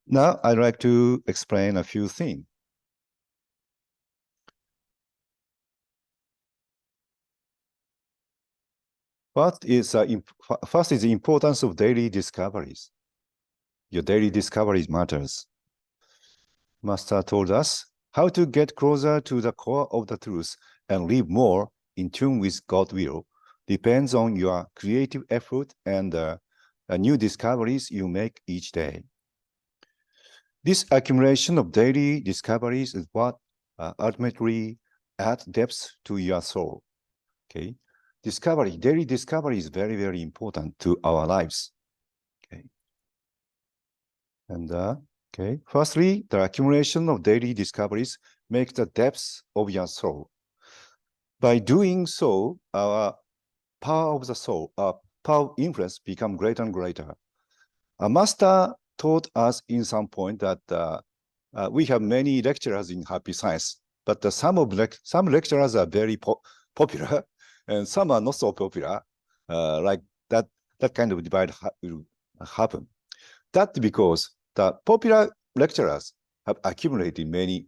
Now I'd like to explain a few things. First is the importance of daily discoveries. Your daily discoveries matters. Master told us how to get closer to the core of the truth and live more in tune with God's will depends on your creative effort and new discoveries you make each day. This accumulation of daily discoveries is what ultimately adds depth to your soul. Okay. Daily discovery is very, very important to our lives. Okay. And firstly, the accumulation of daily discoveries makes the depth of your soul. By doing so, our power of the soul, our power of influence become greater and greater. A master taught us in some point that we have many lecturers in happy science, but some lecturers are very popular. And some are not so popular, like that kind of divide will happen. That's because the popular lecturers have accumulated many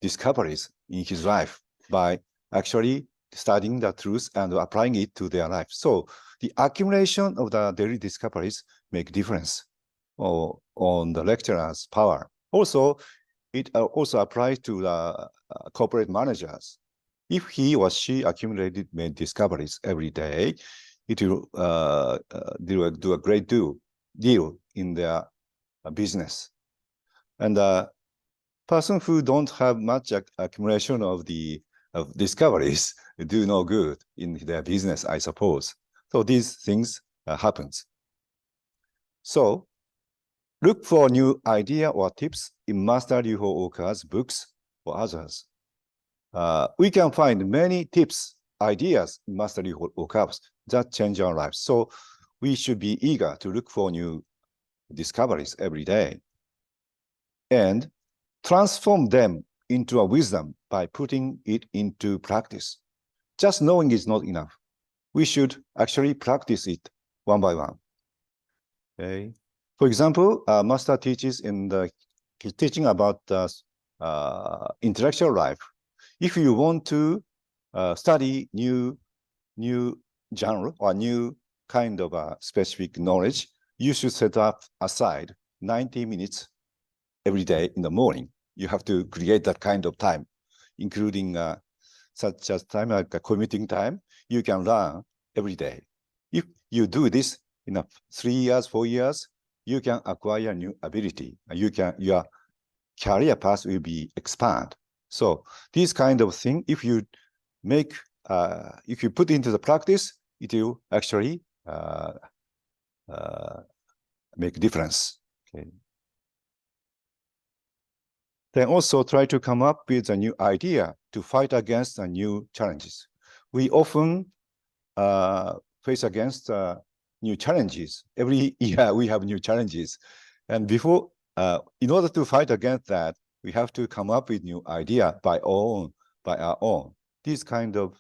discoveries in his life by actually studying the truth and applying it to their life. So the accumulation of the daily discoveries make difference on the lecturer's power. Also, it also applies to the corporate managers. If he or she accumulated many discoveries every day, it will do a great deal in their business. And the person who don't have much accumulation of discoveries do no good in their business, I suppose. So these things happens. So look for new idea or tips in Master Ryuho Okawa's books or others. We can find many tips, ideas in Master Ryuho Okawa's that change our lives. So we should be eager to look for new discoveries every day and transform them into a wisdom by putting it into practice. Just knowing is not enough. We should actually practice it one by one. Okay. For example, Master teaches in the teaching about the intellectual life. If you want to study new genre or new kind of specific knowledge, you should set up aside 90 minutes every day in the morning. You have to create that kind of time, including such as time like a commuting time. You can learn every day. If you do this in 3 years, 4 years, you can acquire new ability. Your career path will be expand. So this kind of thing, if you put into the practice, it will actually make a difference. Okay. Then also try to come up with a new idea to fight against new challenges. We often face against new challenges. Every year we have new challenges. And before, in order to fight against that, we have to come up with new idea by our own. This kind of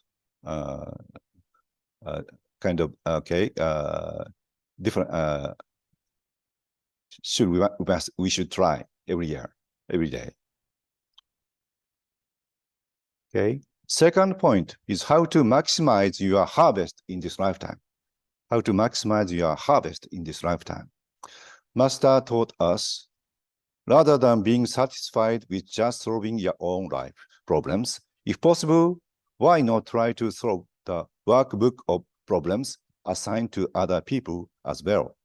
different we should try every year, every day. Okay. Second point is how to maximize your harvest in this lifetime. How to maximize your harvest in this lifetime. Master taught us, rather than being satisfied with just solving your own life problems, if possible, why not try to solve the workbook of problems assigned to other people as well?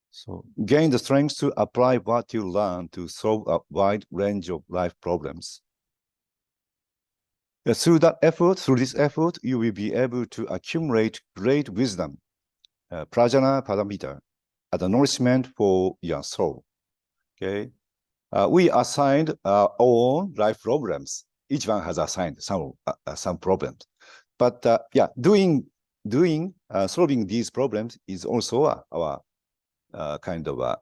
So gain the strength to apply what you learn to solve a wide range of life problems. Through this effort, you will be able to accumulate great wisdom, prajna paramita, as a nourishment for your soul. Okay, we assigned our own life problems. Each one has assigned some problems, but solving these problems is also our kind of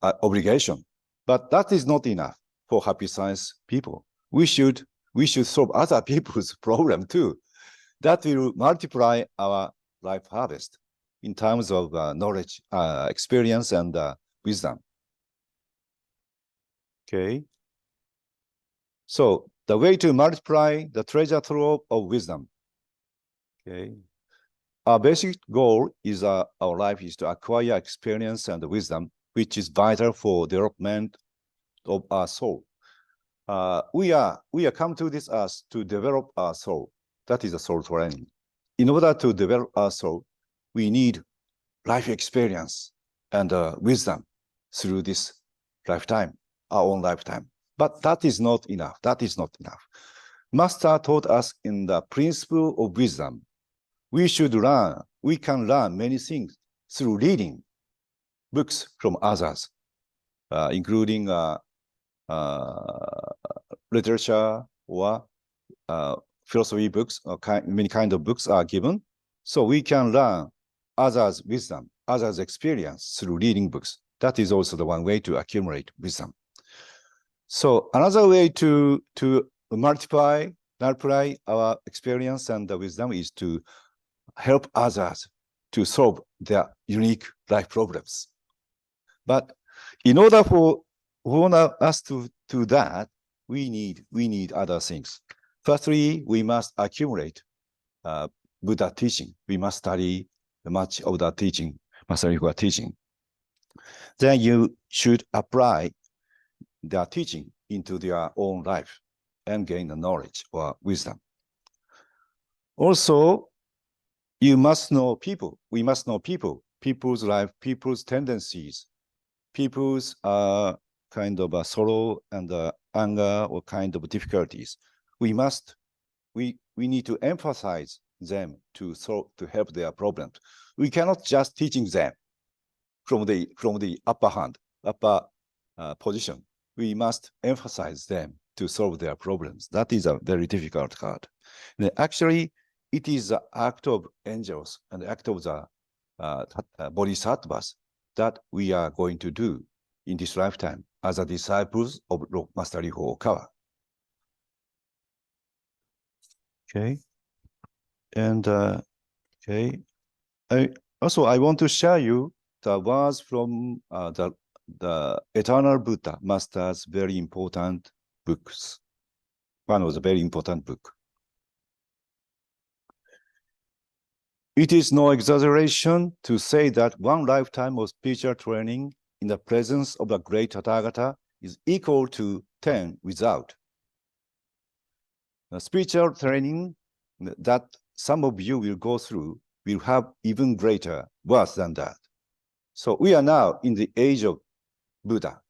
obligation. But that is not enough for happy science people. We should solve other people's problem too. That will multiply our life harvest in terms of knowledge, experience, and wisdom. Okay. So the way to multiply the treasure trove of wisdom. Okay. Our basic goal is our life is to acquire experience and wisdom, which is vital for development of our soul. We are come to this earth to develop our soul. That is a soul training. In order to develop our soul, we need life experience and wisdom through this lifetime, our own lifetime. But that is not enough. That is not enough. Master taught us in the principle of wisdom. We can learn many things through reading books from others, including literature or philosophy books, or many kind of books are given. So we can learn others' wisdom, others' experience through reading books. That is also the one way to accumulate wisdom. So another way to multiply our experience and the wisdom is to help others to solve their unique life problems. But in order for us to do that, we need other things. Firstly, we must accumulate Buddha teaching. We must study much of the teaching, Master Lecure teaching. Then you should apply their teaching into their own life and gain the knowledge or wisdom. Also, you must know people. We must know people, people's life, people's tendencies, people's kind of sorrow and anger or kind of difficulties. We need to emphasize them to help their problems. We cannot just teaching them from the upper position. We must emphasize them to solve their problems. That is a very difficult part. And actually, it is the act of angels and the act of the bodhisattvas that we are going to do in this lifetime as a disciples of Master Lecure Okawa. Okay. And okay. I want to share you the words from the Eternal Buddha, Master's very important books. One was a very important book. It is no exaggeration to say that one lifetime of spiritual training in the presence of the great Tathagata is equal to 10 without. The spiritual training that some of you will go through will have even greater worth than that. So we are now in the age of Buddha.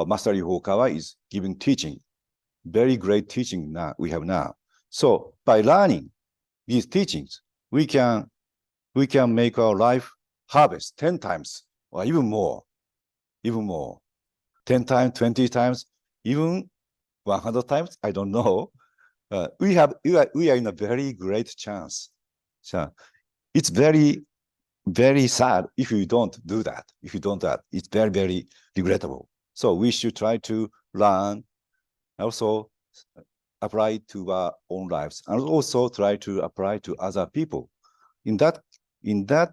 Master Okawa is giving teaching, very great teaching now we have now. So by learning these teachings, we can make our life harvest 10 times or even more, 10 times, 20 times, even 100 times, I don't know. We are in a very great chance. So it's very, very sad if you don't do that. If you don't do that, it's very, very regrettable. So we should try to learn, also apply to our own lives, and also try to apply to other people. In that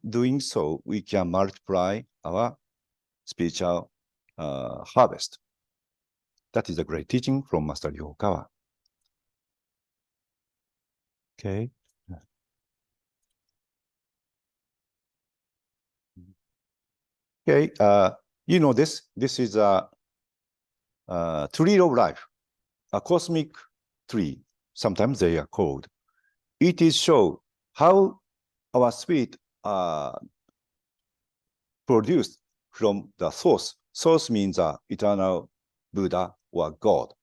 doing so, we can multiply our spiritual harvest. That is a great teaching from Master Okawa. Okay. Okay. You know this. This is a tree of life, a cosmic tree. Sometimes they are called. It is show how our spirit produced from the source. Source means eternal Buddha or God.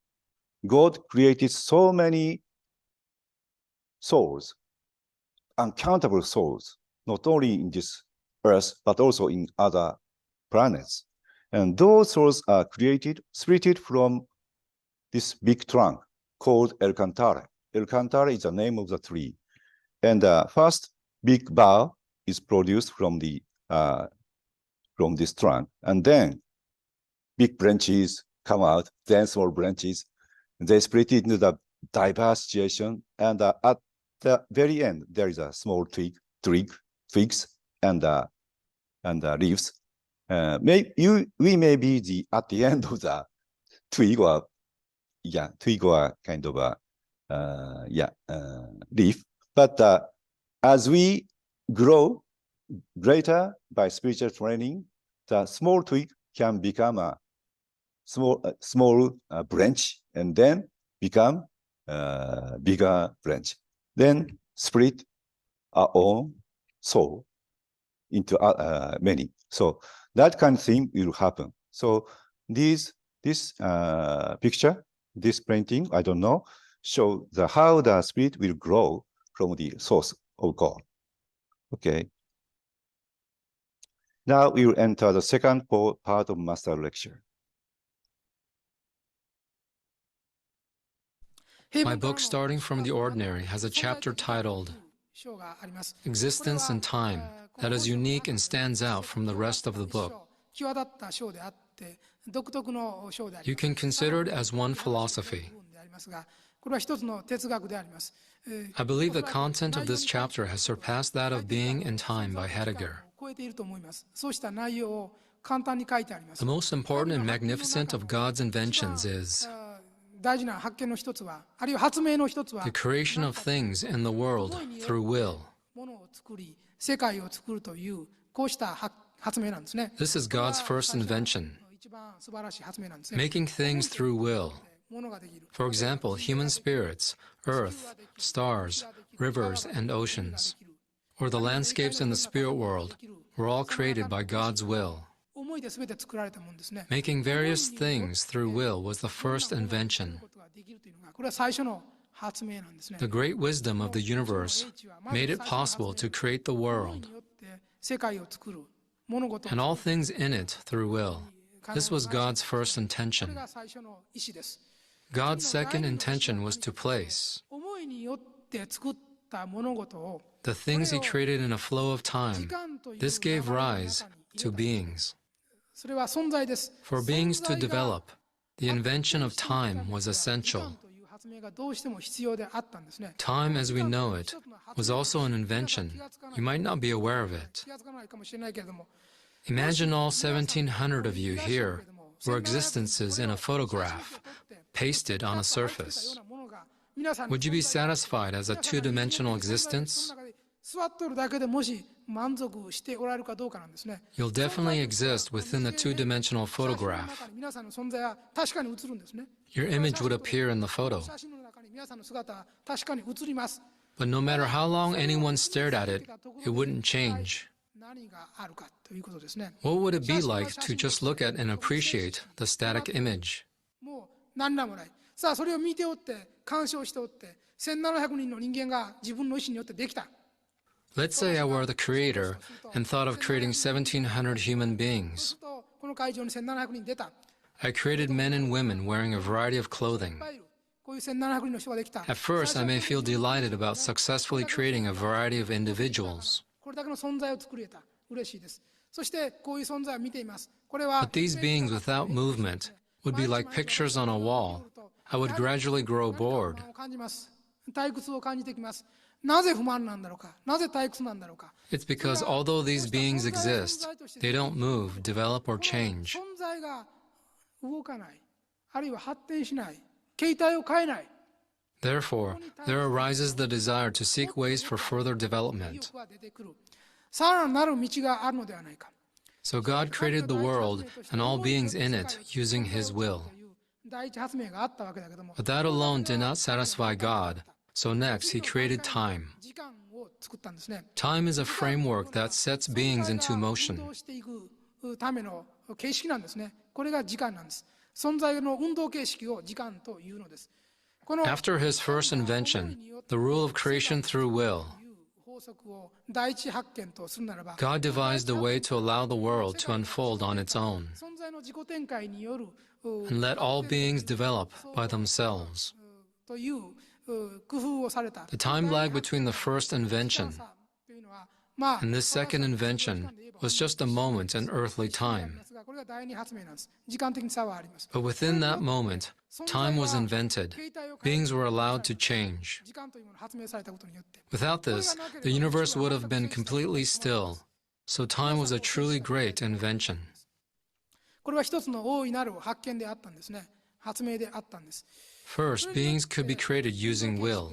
God created so many souls, uncountable souls, not only in this earth, but also in other planets. And those souls are created, splitted from this big trunk called El Cantare. El Cantare is the name of the tree. And the first big bough is produced from this trunk. And then big branches come out, then small branches. They split it into the diverse situation. And at the very end, there is a small twigs, and leaves. We may be at the end of the twig or kind of a leaf. But as we grow greater by spiritual training, the small twig can become a small branch, and then become bigger branch. Then split our own soul into many. So that kind of thing will happen. So this picture, this painting, I don't know, show how the spirit will grow from the source of God. Okay. Now we will enter the second part of Master Lecture. My book, Starting from the Ordinary, has a chapter titled Existence and Time that is unique and stands out from the rest of the book. You can consider it as one philosophy. I believe the content of this chapter has surpassed that of Being and Time by Heidegger. The most important and magnificent of God's inventions is the creation of things in the world through will. This is God's first invention, making things through will. For example, human spirits, earth, stars, rivers, and oceans, or the landscapes in the spirit world, were all created by God's will. Making various things through will was the first invention. The great wisdom of the universe made it possible to create the world and all things in it through will. This was God's first intention. God's second intention was to place the things He created in a flow of time. This gave rise to beings. For beings to develop, the invention of time was essential. Time as we know it was also an invention. You might not be aware of it. Imagine all 1,700 of you here were existences in a photograph, pasted on a surface. Would you be satisfied as a two-dimensional existence? 座っとるだけでもし満足しておられるかどうかなんですね。 You'll definitely exist within the two-dimensional 写真の photograph. 中に皆さんの存在は確かに映るんですね。 Your image would appear in the photo. 写真の中に皆さんの姿は確かに映ります。 But no matter how long anyone stared at it, it wouldn't change. 何があるかということですね。 What would it be like to just look at and appreciate the static image? もう何らもない。さあそれを見ておって鑑賞しておって1700人の人間が自分の意思によってできた。 Let's say I were the creator and thought of creating 1,700 human そうす beings. るとこの会場に1700人出た。 I created men and women wearing a variety of clothing. いっぱいいる。こういう1700人の人ができた。 At first, I may feel delighted about successfully creating a variety of individuals. これだけの存在を作れた。嬉しいです。そしてこういう存在を見ています。これは But these beings without movement would be like pictures on a wall. I would gradually grow 何か bored. 不満を感じます。退屈を感じてきます。なぜ不満なんだろうか。なぜ退屈なんだろうか。 It's because although these beings exist, they don't move, develop, or この change. 存在が動かない。あるいは発展しない。形態を変えない。 Therefore, there arises the desire to seek ways for further 意 development. 欲が出てくる。さらなる道があるのではないか。 So God created the world and all beings in it using His will. 第一発明があったわけだけども。 But that alone did not satisfy God. So next, He created time. 時間を作ったんですね。 Time is a framework that sets beings into 運 motion. 動していくための形式なんですね。これが時間なんです。存在の運動形式を時間というのです。この After His first invention, the rule of creation through will, 法則を第一発見とするならば、 God devised a way to allow the world to unfold on its own 存在の自己展開による and let all beings develop by themselves. という工夫をされた。 The time lag between the first invention というのは、まあ and this second invention was just a moment in earthly time. これが第二発明なんです。時間的に差はあります。 But within that moment, time was invented. Beings were allowed to change. 時間というものが発明されたことによって。 Without this, the universe would have been completely still. So time was a truly great invention. これは一つの大いなる発見であったんですね。発明であったんです。 First, beings could be created using will.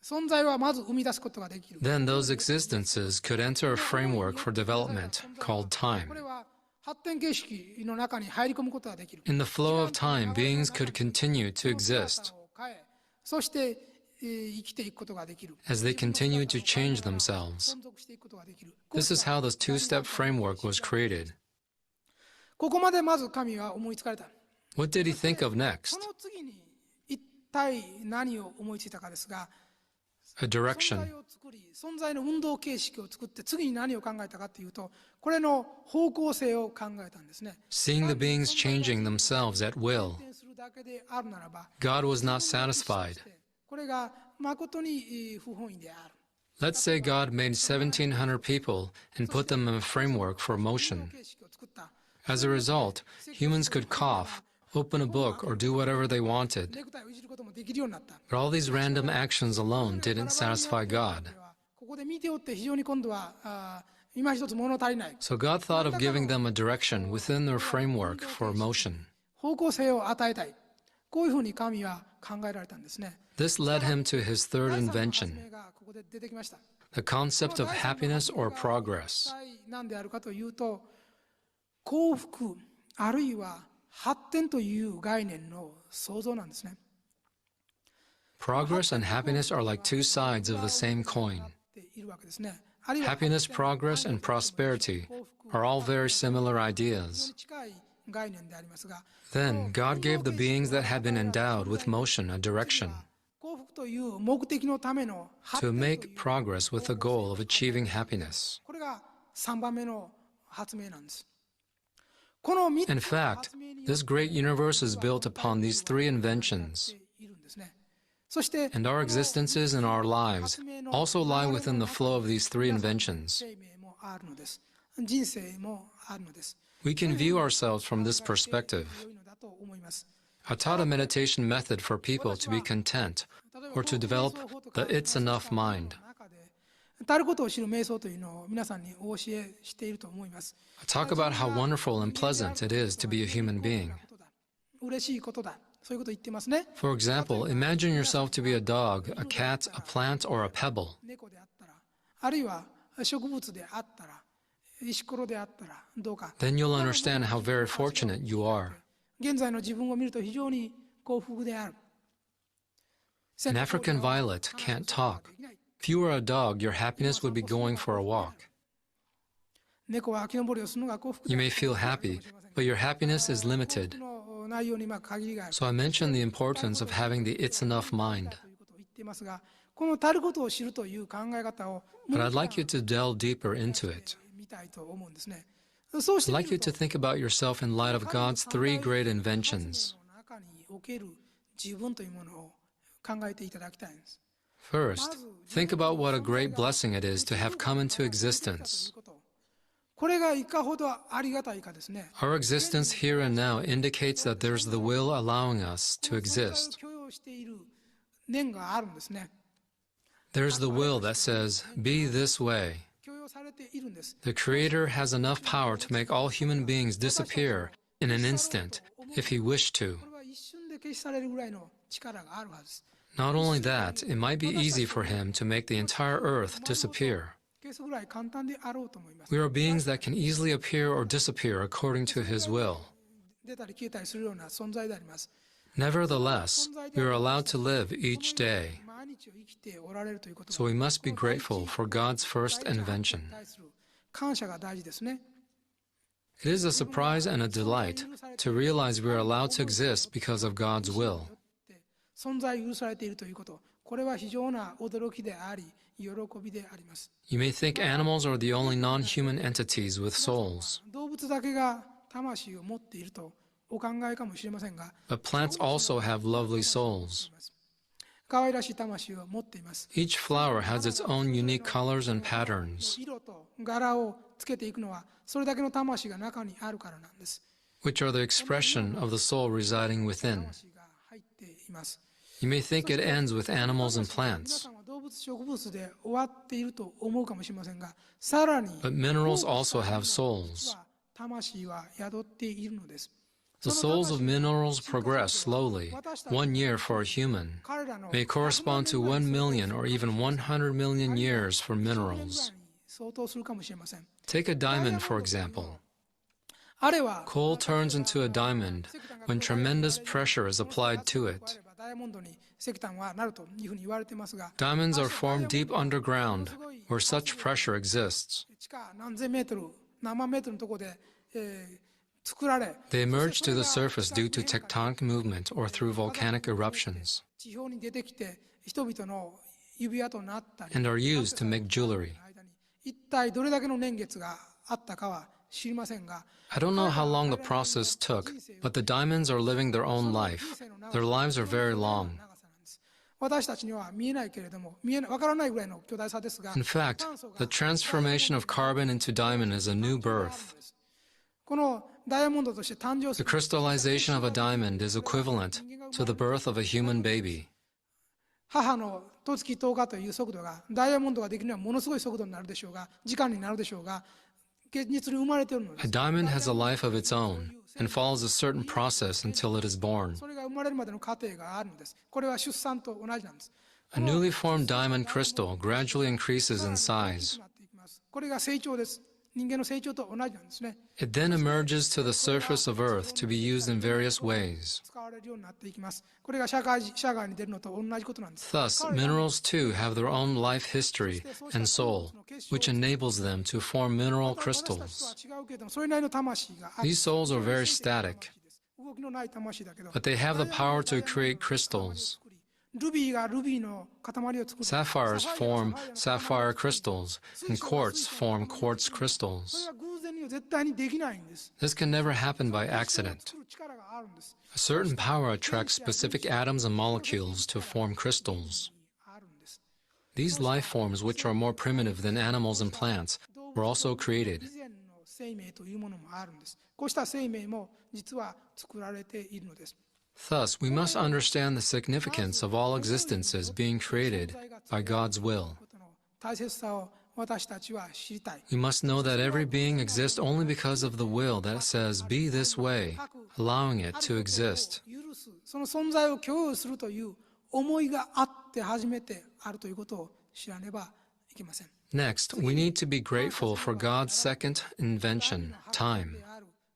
存在はまず生み出すことができる。 Then those existences could enter a framework for development called こ time. れは発展形式の中に入り込むことができる。 In the flow of time, beings could continue to exist そして生きていくことができる。 as they continue to change themselves. 存続していくことができる。 This is how this two-step framework was created. ここまでまず神は思いつかれた。 What did he think of そ next? の次に一体何を思いついたかですが、 A 存 direction. 在を作り、存在の運動形式を作って次に何を考えたかというと、これの方向性を考えたんですね。 Seeing the beings changing themselves at will, 発展するだけであるならば、 God was not satisfied. これが誠に不本意である。 Let's say God made 1,700 people and put them in a framework for 運動 motion. 形式を作った。 As a result, humans could cough, open a book, or do whatever they wanted. ネクタイをいじることもできるようになった。 But all these random actions alone didn't satisfy God. ここで見ておって非常に今度は今一つ物足りない。 So God thought of giving them a direction within their framework for motion. 方向性を与えたい。こういうふうに神は考えられたんですね。 This led him to his third 第三の発 invention, 明がここで出てきました。 the concept of happiness or progress. 一体何であるかというと、幸福あるいは発展という概念の創造なんですね。 Progress and happiness are like two sides of the same coin. いるわけですね。あるいは Happiness, progress, and prosperity are all very similar 非常 ideas. に近い概念でありますが、 Then God gave the beings that had been endowed with motion a direction 幸福という目的のための発 to 展という make progress with the goal of achieving happiness. これが3番目の発明なんです。この3 In つの fact, 発明によ this great universe is built upon these three inventions, っているんですね。そして and our existences and our lives also lie within the flow of these three inventions. 生命もあるのです。人生もあるのです。 We can view ourselves from this perspective. 良いのだと思います。 I taught a meditation method for people to be content or to develop the it's enough mind. たることを知る瞑想というのを皆さんにお教えしていると思います。 I talk about how wonderful and pleasant it is to be a human being. 嬉しいことだそういうことを言ってますね。 For example, imagine yourself to be a dog, a cat, a plant, or a pebble. 猫であったら、あるいは植物であったら、石ころであったらどうか。 Then you'll understand how very fortunate you are. 現在の自分を見ると非常に幸福である。 An African violet can't talk. If you were a dog, your happiness would be going for a walk. 猫は木登りをするのが幸福 You であ may る。 feel happy, but your happiness is limited. の内容に限りがある。 So I mentioned the importance of having the it's enough mind. ということを言っていますが、この足ることを知るという考え方を But I'd like you to delve deeper into it. 見たいと思うんですね。そうし I'd てみ like you ると to think about yourself in light of God's three great inventions. 中における自分というものを考えていただきたいんです。 First, think about what a great blessing it is to have come into existence. これがいかほどありがたいかですね。 Our existence here and now indicates that there's the will allowing us to exist. 許容している念があるんですね。 There's the will that says, be this way. 許容されているんです。 The Creator has enough power to make all human beings disappear in an instant, if He wished to. これは一瞬で消し去れるぐらいの力があるはずです。 Not only that, it might be easy for Him to make the entire earth disappear. 消すぐらい簡単であろうと思います。 We are beings that can easily appear or disappear according to His will. 出たり消えたりするような存在であります。 Nevertheless, we are allowed to live each day, 毎日を生きておられるということ so we must be grateful for God's first invention. 対する感謝が大事ですね。 It is a surprise and a delight to realize we are allowed to exist because of God's will. 存在許されているということ、これは非常な驚きであり、喜びであります。 You may think animals are the only non-human entities with souls, 動物だけが魂を持っているとお考えかもしれませんが、 but plants also have lovely souls. 可愛らしい魂を持っています。 Each flower has its own unique colors and patterns, 色と柄をつけていくのは、それだけの魂が中にあるからなんです。 which are the expression of the soul residing within. 魂が入っています。 You may think it ends with animals and 皆 plants, さんは動物植物で終わっていると思うかもしれませんが、さらに but minerals also have souls. 魂は宿っているのです。 The souls of minerals progress slowly. 1 year for a human 彼らの may correspond to 1 million or even 100 million years for minerals. 相当するかもしれません。 Take a diamond, for example. あれは Coal turns into a diamond when tremendous pressure is applied to it. ダイヤモンドに石炭はなるというふうに言われてますが、 Diamonds are formed deep underground where such pressure exists. 地下何千メートル、何万メートルのところで、作られ、 They emerge to the surface due to tectonic movement or through volcanic eruptions 地表に出てきて人々の指輪となったり、 and are used to make jewelry. 間に一体どれだけの年月があったかは知りませんが、 I don't know how long the process took, but the diamonds are living their own life. Their lives are very long. 長さなんです。私たちには見えないけれども、わからないぐらいの巨大さですが、 In fact, the transformation of carbon into diamond is a new birth. このダイヤモンドとして誕生す The る crystallization of a diamond is equivalent to the birth of a human baby. 母の十月10日という速度がダイヤモンドができるにはものすごい速度になるでしょうが、時間になるでしょうが、現実に生まれているので A す。 diamond has a life of its own and follows a certain process until it is born. それが生まれるまでの過程があるのです。これは出産と同じなんです。 A newly formed diamond crystal gradually increases in 大 size. きくなっていきます。これが成長です。人間の成長と同じなんですね。 It then emerges to the surface of Earth to be used in various ways. 使われるようになっていきます。これが社会に出るのと同じことなんです。 Thus, minerals too have their own life history and soul, which enables them to form mineral 私た crystals. ちとは違うけれども、それなりの魂がある。 These souls are very static, 動きのない魂だけど、 but they have the power to create crystals. ルビーがルビーの塊を作る。 Sapphires form sapphire crystals, and quartz form quartz それ crystals. は偶然には絶対にできないんです。 This can never happen by accident. 作る力があるんです。 A certain power attracts specific atoms and molecules to form crystals. あるんです。 These life forms, which are more primitive than animals and plants, were also created. 以前の生命というものもあるんです。こうした生命も実は作られているのです。 Thus, we must understand the significance of all existences being created by God's will. ことの大切さを私たちは知りたい。 We must know that every being exists only because of the will that says, be this way, allowing it to exist. 許すその存在を共有するという思いがあって初めてあるということを知らねばいけません。 Next, we need to be grateful for God's second invention, time.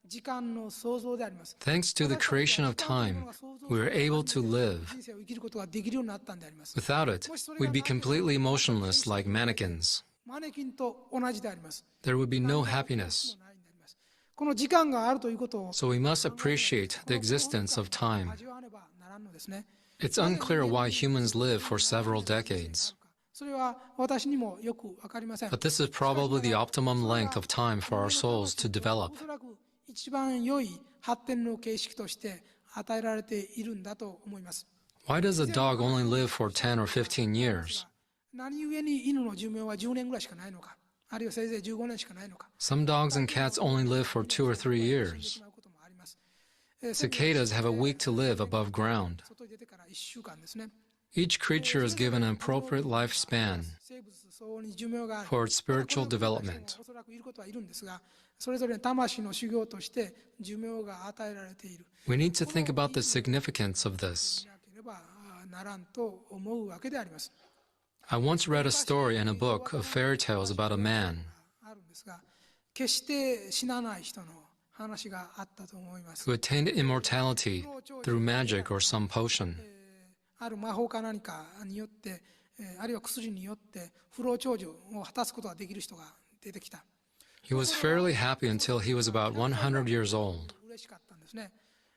時間の創造であります。 Thanks to the creation of time, we are able to live. 人生を生きることができるようになったんであります。 Without it, we'd be completely motionless like mannequins. マネキンと同じであります。 There would be no happiness. この時間があるということを So we must appreciate the existence of time. 味わわねばならんのですね。 It's unclear why humans live for several decades, それは私にもよくわかりません。 but this is probably the optimum length of time for our souls to develop. おそらく一番良い発展の形式として与えられているんだと思います。 Why does a dog only live for 10 or 15 years? 何故に犬の寿命は10年ぐらいしかないのか、あるいはせいぜい15年しかないのか。 Some dogs and cats only live for 2 or 3 years. Cicadas have a week to live above ground. 外に出てから1週間ですね。 Each creature is given an appropriate lifespan 生物相応に寿命がある。 for its spiritual development. おそらくいることはいるんですが、それぞれ魂の修行として寿命が与えられている。 We need to think about the significance of this. なければならんと思うわけであります。 I once read a story in a book of fairy tales about a man あるんですが、決して死なない人の話があったと思います。 who attained immortality through magic or some potion. ある魔法か何かによって、あるいは薬によって不老長寿を果たすことができる人が出てきた。 He was fairly happy until he was about 100 years old, 嬉しかったんですね。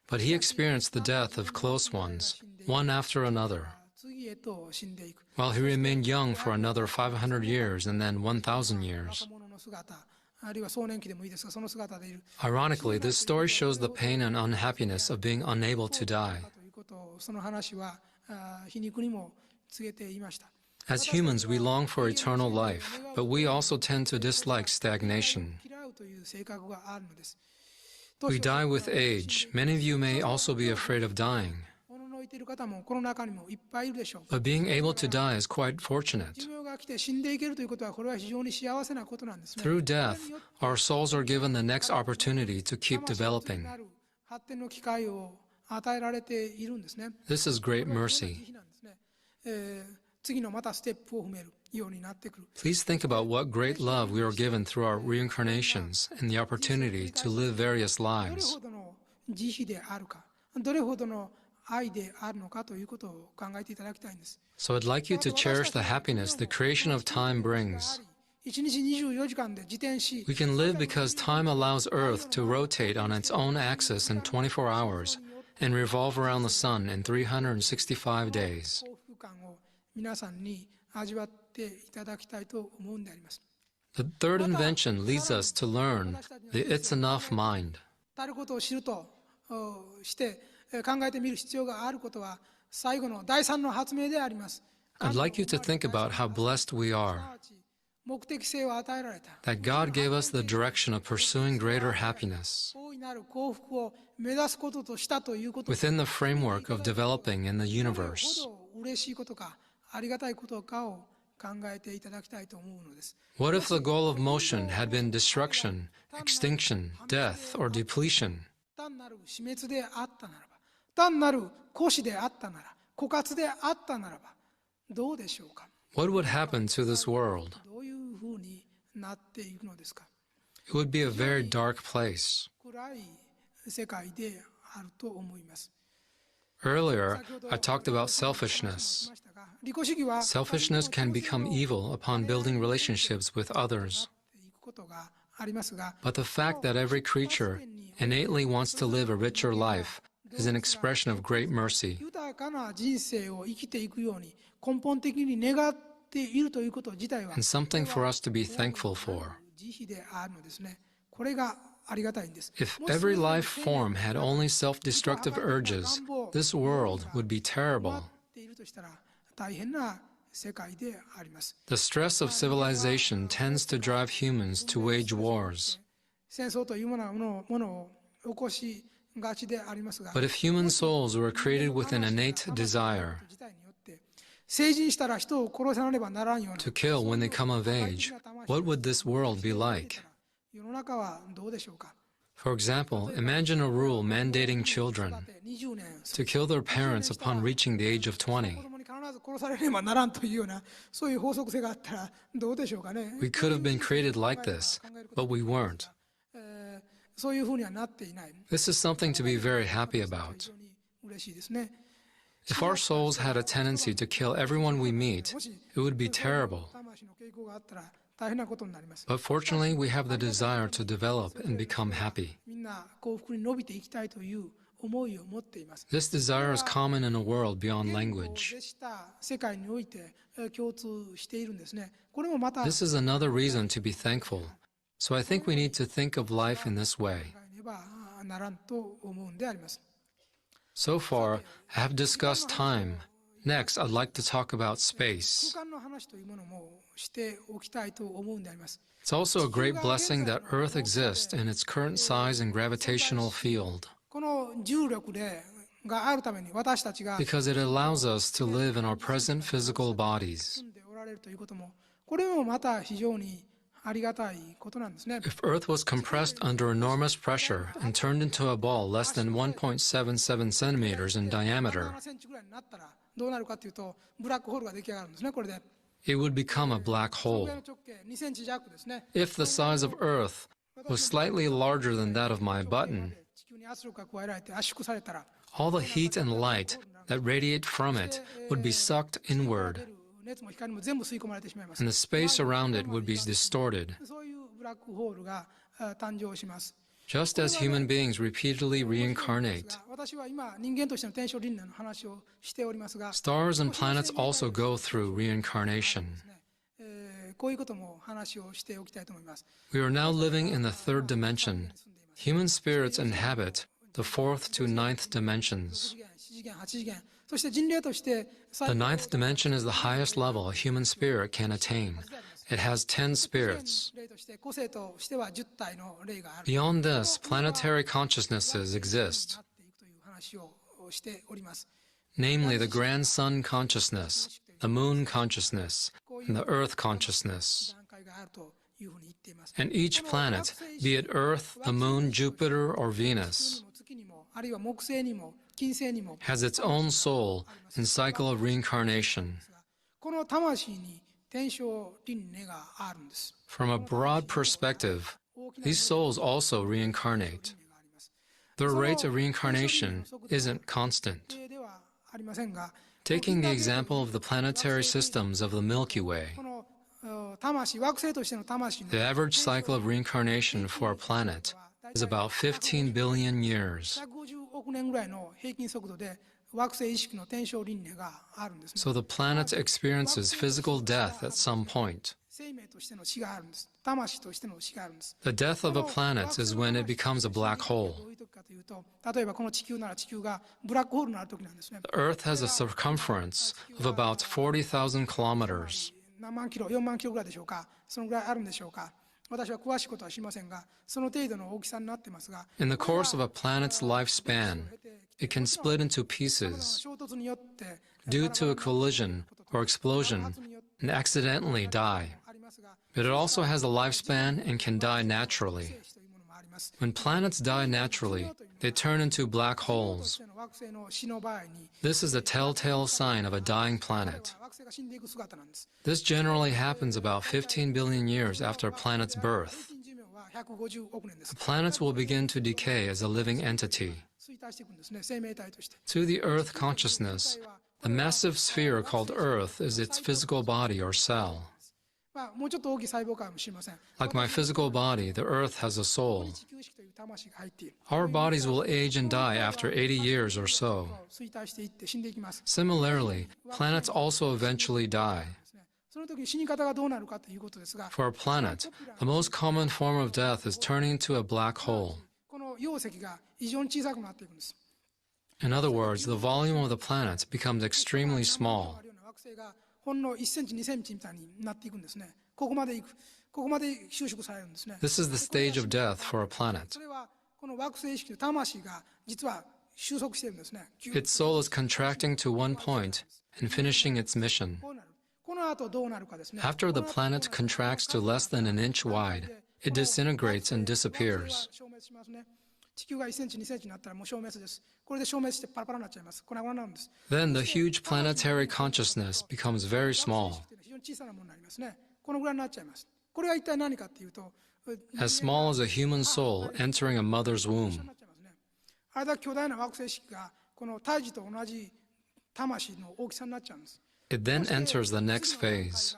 but he experienced the death of close ones, one after another, 次へと死んでいく。 while he remained young for another 500 years and then 1,000 years. 若者の姿、あるいは壮年期でもいいですが、その姿でいる。 Ironically, this story shows the pain and unhappiness of being unable to die. ということをその話は皮肉にも告げていました。 As humans, we long for eternal life, but we also tend to dislike stagnation. 嫌うという性格があるのです。 We die with age. Many of you may also be afraid of dying, おののいている方もこの中にもいっぱいいるでしょう。 but being able to die is quite fortunate. 寿命が来て死んでいけるということは、これは非常に幸せなことなんですね。 Through death, our souls are given the next opportunity to keep developing. 発展の機会を与えられているんですね。 This is great mercy. 慈悲なんですね。次のまたステップを踏めるようになってくる。 Please think about what great love we are given through our reincarnations and the opportunity to live various どれ lives. ほどの慈悲であるか、どれほどの愛であるのかということを考えていただきたいんです。 So I'd like you to cherish the happiness the creation of time brings. 1日24時間で自転し、 We can live because time allows Earth to rotate on its own axis in 24 hours and revolve around the sun in 365 days. 幸福感を皆さんに味わっていただきたいと思うんであります。 The third invention leads us to learn the it's enough mind. たることを知るとして考えてみる必要があることは、最後の第3の発明であります。 I'd like you to think about how blessed we are, 目的性を与えられた。 that God gave us the direction of pursuing greater happiness 大いなる幸福を目指すこととしたということ。 within the framework of developing in the どれ universe. ほど嬉しいことか、ありがたいことかを考えていただきたいと思うのです。 What if the goal of motion had been destruction, extinction, death, or depletion? 単なる死滅であったならば、単なる枯死であったなら、枯渇であったならば、どうでしょうか。 What would happen to this world? どういうふうになっていくのですか。 It would be a very dark place. 暗い世界であると思います。 Earlier, I talked about selfishness. 利己主義は Selfishness can become evil upon building relationships with others. いくことがありますが、 But the fact that every creature innately wants to live a richer life is an expression of great mercy. 豊かな人生を生きていくように根本的に願っているということ自体は And something for us to be thankful for. 慈悲であるのですね。これがありがたいんです。 If every life form had only self-destructive urges, this world would be terrible. いるとしたら大変な世界であります。 The stress of civilization tends to drive humans to wage wars. 戦争というものを起こしがちでありますが、 But if human souls were created with an innate desire 自体によって成人したら人を殺さなればならんような to kill when they come of age, what would this world be like? 世の中はどうでしょうか。For example, imagine a rule mandating children 20年 to kill their parents upon reaching the age of 20. 子供に必ず殺されねばならんというようなそういう法則性があったらどうでしょうかね。 We could have been created like this, but we weren't. そういうふうにはなっていない。 This is something to be very happy 非 about. 常に嬉しいですね。 If our souls had a tendency to kill everyone we meet, it would be terrible. 魂の傾向があったら大変なことになります。 But fortunately, we have the desire to develop and become happy. みんな幸福に伸びていきたいという思いを持っています。 This desire is common in a world beyond 言語を language. 接した世界において共通しているんですね。これもまた This is another reason to be thankful. So I think we need to think of life in this way. 考えねばならんと思うんであります。 So far, I have discussed time. Next, I'd like to talk about space. 空間の話というものもしておきたいと思うんであります。 It's also a great blessing that Earth exists in its current size and gravitational field, この重力があるために私たちが because it allows us to live in our present physical bodies. 住んでおられるということも、これもまた非常にありがたいことなんですね。 If Earth was compressed under enormous pressure and turned into a ball less than 1.77 centimeters in diameter, 7センチぐらいになったらどうなるかというと、ブラックホールが出来上がるんですね。これで it would become a black その hole. ぐらいの直径2センチ弱ですね。 If the size of Earth was slightly larger than that of my button, 地球に圧力が加えられて圧縮されたら、 all the heat and light that radiate from it would be sucked inward, 熱も光も全部吸い込まれてしまいます。 and the space around it would be distorted. そういうブラックホールが誕生します。 Just as human beings repeatedly reincarnate, 私は今人間としての天正輪廻の話をしておりますが、 stars and planets also go through reincarnation. こういうことも話をしておきたいと思います。 We are now living in the third dimension. Human spirits inhabit the fourth to ninth dimensions. 4次元、8次元、そして人類として The ninth dimension is the highest level a human spirit can attain. It has 10 spirits. 霊として個性としては10体の霊がある。 Beyond this, planetary consciousnesses exist, なっていくという話をしております。 namely the grand sun consciousness, the moon consciousness, and the earth consciousness. 段階があるというふうに言っています。 And each planet, be it Earth, the moon, Jupiter, or Venus, 月にも、あるいは木星にも、金星にも、 has its own soul and cycle of reincarnation. この魂に天正輪廻があるんです。 From a broad perspective, these souls also reincarnate. Their rate of reincarnation isn't constant. ではありませんが、 Taking the example of the planetary systems of the Milky Way, この魂、惑星としての魂の the average cycle of reincarnation for a planet is about 15 billion years. 150億年ぐらいの平均速度で惑星意識の天正輪廻があるんですね。 So the planet experiences physical death at some point. 生命としての死があるんです。魂としての死があるんです。 The death of a planet is when it becomes a black ど hole. ういう時かというと、例えばこの地球なら地球がブラックホールになる時なんですね。 The Earth has a circumference of about 40,000 kilometers. 何万キロ、4万キロぐらいでしょうか。そのぐらいあるんでしょうか。私は詳しいことは知りませんが、その程度の大きさになってますが、 In the course of a planet's lifespan, it can split into この pieces 衝突によって due to a collision or explosion 爆発によって and accidentally die. ありますが、 But it also has a lifespan and can die naturally. 生死というものもあります。 When planets die naturally, they turn into black と holes. しての惑星の死の場合に、 This is a telltale sign of a dying planet. 惑星が死んでいく姿なんです。 This generally happens about 15 billion years after a planet's birth. 平均寿命は150億年です。 Planets will begin to decay as a living entity. 衰退していくんですね、生命体として。 To the Earth consciousness, the massive sphere called Earth is its physical body or cell. もうちょっと大きい細胞かもしれません。 Like my physical body, the Earth has a soul. 地球式という魂が入っている。 Our bodies will age and die after 80 years or so. 衰退していって死んでいきます。 Similarly, planets also eventually die. その時に死に方がどうなるかということですが、 For a planet, the most common form of death is turning into a black hole. この容積が異常に小さくなっていくんです。 In other words, the volume of the planet becomes extremely small. あるような惑星がほんの1センチ、2センチみたいになっていくんですね。ここまで行く。ここまで収縮されるんですね。 This is the stage of death for a planet. それはこの惑星意識の魂が実は収束しているんですね。 Its soul is contracting to one point and finishing its mission. こうなる。この後どうなるかですね。 After the planet contracts to less than an inch wide, it disintegrates and disappears. 消滅しますね。地球が1センチ2センチになったらもう消滅です。これで消滅してパラパラになっちゃいます。粉々になるんです。 Then the huge planetary consciousness becomes very small, 非常に小さなものになりますね。このぐらいになっちゃいます。これは一体何かっていうと、 as small as a human soul entering a mother's womb. あれだけ巨大な惑星式がこの胎児と同じ魂の大きさになっちゃうんです。 It then enters the next phase.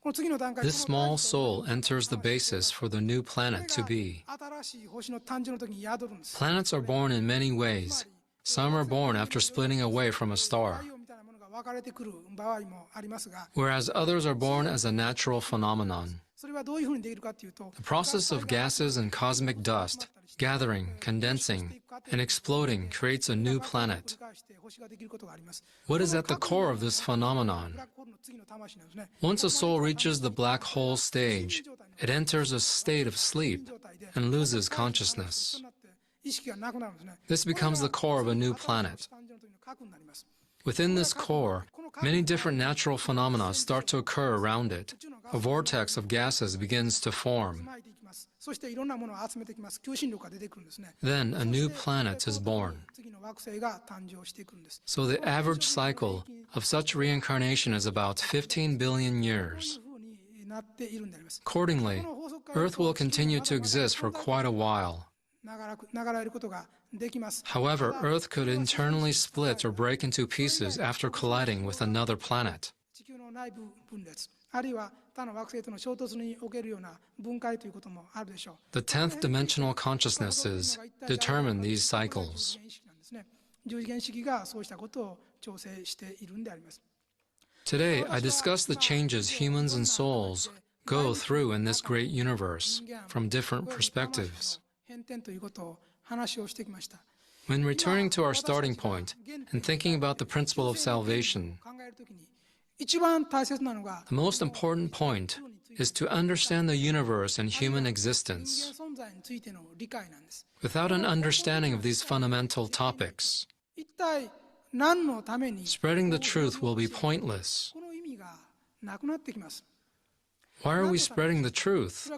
この次の段階、 This small soul enters the basis for the new planet to be. 新しい星の誕生の時に宿るんです。 Planets are born in many ways. Some are born after splitting away from a star, 太陽みたいなものが分かれてくる場合もありますが、 whereas others are born as a natural phenomenon. それはどういうふうにできるかというと、 The process of gases and cosmic dust gathering, condensing, and exploding creates a new planet. What is at the core of this phenomenon? Once a soul reaches the black hole stage, it enters a state of sleep and loses consciousness. This becomes the core of a new planet. Within this core, many different natural phenomena start to occur around it. A vortex of gases begins to form. Then a new planet is born. So the average cycle of such reincarnation is about 15 billion years. Accordingly, Earth will continue to exist for quite a while. However, Earth could internally split or break into pieces after colliding with another planet. The 10th dimensional consciousnesses determine these cycles. Today, I discuss the changes humans and souls go through in this great universe from different perspectives. When returning to our starting point and thinking about the principle of salvation, the most important point is to understand the universe and human existence. Without an understanding of these fundamental topics, spreading the truth will be pointless. Why are we spreading the truth?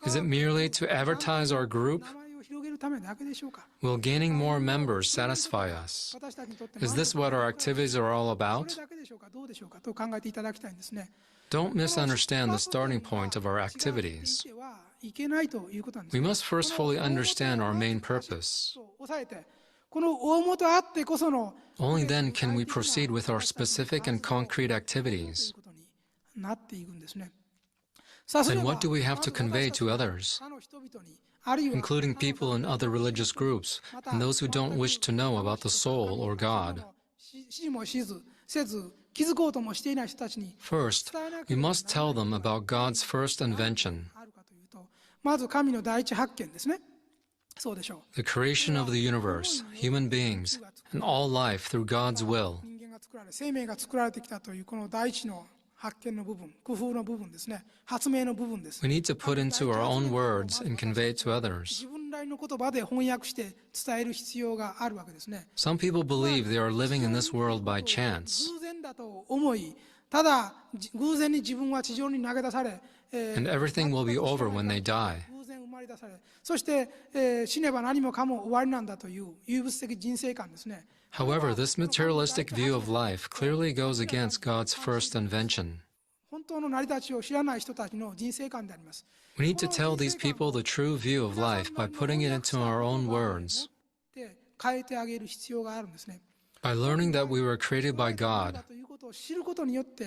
Is it merely to advertise our group? Will gaining more members satisfy us? Is this what our activities are all about? Don't misunderstand the starting point of our activities. We must first fully understand our main purpose. Only then can we proceed with our specific and concrete activities. Then what do we have to convey to others, including people in other religious groups and those who don't wish to know about the soul or God? First, we must tell them about God's first invention, the creation of the universe, human beings, and all life through God's will. We need to put into our own words and convey it to others. Some people believe they are living in this world by chance, and everything will be over when they die. However, this materialistic view of life clearly goes against God's first invention. We need to tell these people the true view of life by putting it into our own words. By learning that we were created by God,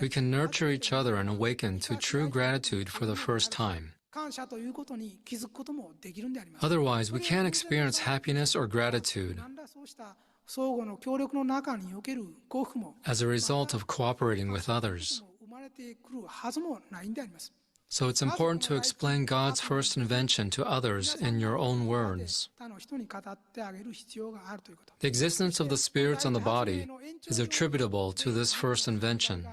we can nurture each other and awaken to true gratitude for the first time. Otherwise, we can't experience happiness or gratitude as a result of cooperating with others. So it's important to explain God's first invention to others in your own words. The existence of the spirits and the body is attributable to this first invention.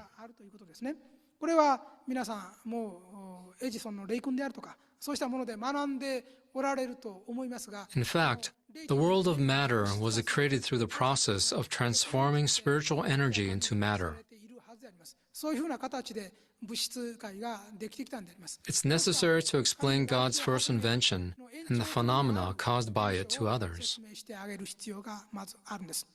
In fact, the world of matter was created through the process of transforming spiritual energy into matter. 物質界ができてきたんであります。It's necessary to explain God's first invention and the phenomena caused by it to others. 説明してあげる必要がまずあるんです。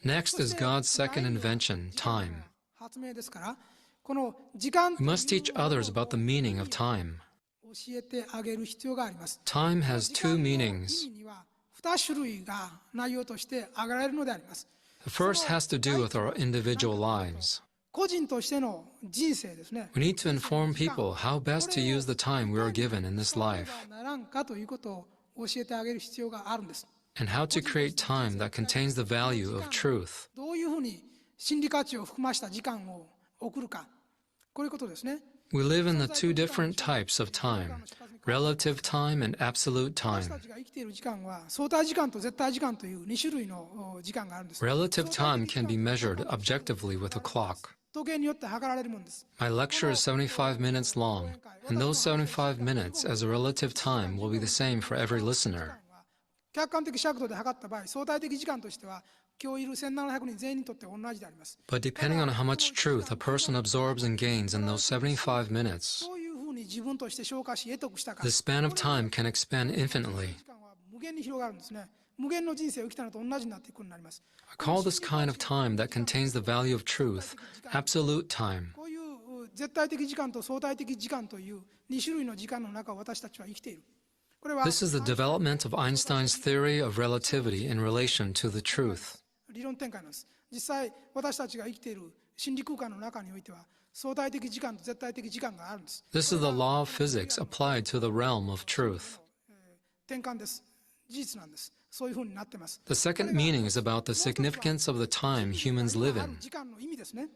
Next is God's second invention, time. 発明ですから、この時間 We must teach others about the meaning of time. 教えてあげる必要があります。 Time has 時間 two の意 meanings. 味には2種類が内容として挙げられるのであります。 The first has to do with our individual lives. 個人としての人生ですね。 We need to inform people how best to use the time we are given in this life ならんかということを教えてあげる必要があるんです。 and how to create time that contains the value of truth. どういうふうに真理価値を含ました時間を送るか、こういうことですね。 We live in the two different types of time, relative time and absolute 私 time. たちが生きている時間は相対時間と絶対時間という2種類の時間があるんです。 Relative time can be measured objectively with a clock. 時計によって測られるものです。 My lecture is 75 minutes long, and those 75 minutes as a relative time will be the same for every listener. 客観的尺度で測った場合、相対的時間としては今日いる1700人全員にとって同じであります。 But depending on how much truth a person absorbs and gains in those 75 minutes, どういうふうに自分として消化し得得したか、 the span of time can expand infinitely. 時間は無限に広がるんですね。無限の人生を生きたのと同じになっていくようになります。 I call this kind of time that contains the value of truth absolute time. こういう絶対的時間と相対的時間という2種類の時間の中を私たちは生きている。これは This is the development of Einstein's theory of relativity in relation to the truth. 理論展開なんです。実際私たちが生きている心理空間の中においては相対的時間と絶対的時間があるんです。 This is the law of physics applied to the realm of truth. 転換です。事実なんです。そういうふうになってます。 The second meaning is about the significance of the time humans live in. 時間の意味ですね。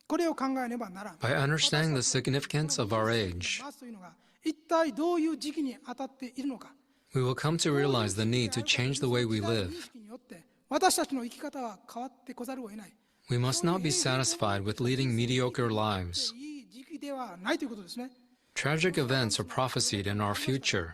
これを考えねばならん。 By understanding the significance of our age, というのが一体どういう時期に当たっているのか。 we will come to realize the need to change the way we live. 認識によって私たちの生き方は変わってこざるを得ない。 We must not be satisfied with leading mediocre lives. いい時期ではないということですね。 Tragic events are prophesied in our future.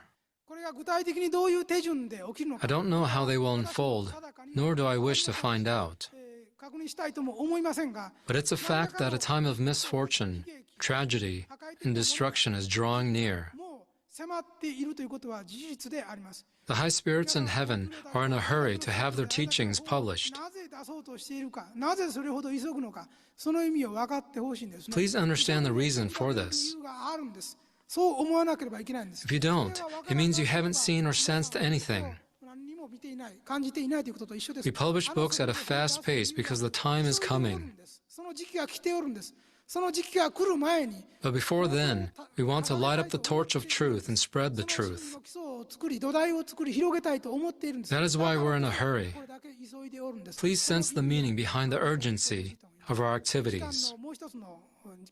これが具体的にどういう手順で起きるのか I don't know how they will unfold, nor do I wish to find out. 確認したいとも思いませんが、 But it's a fact that a time of misfortune, tragedy, and destruction is drawing near. もう迫っているということは事実であります。 The high spirits in heaven are in a hurry to have their teachings published. なぜ出そうとしているか、なぜそれほど急ぐのか、その意味を分かってほしいんですね。 Please understand the reason for 理 this. 由があるんです。そう思わなければいけないんです。 If you don't, it means you haven't seen or sensed anything. 何にも見ていない、感じていないということと一緒です。 We publish books at a fast pace because the time is coming. その時期が来ておるんです。その時期が来る前に、 But before then, we want to light up the torch of truth and spread the その truth. 基礎を作り、土台を作り、広げたいと思っているんです。 That is why we're in a hurry. これだけ急いでおるんです。 Please sense the meaning behind the urgency of our 時間 activities. のもう一つの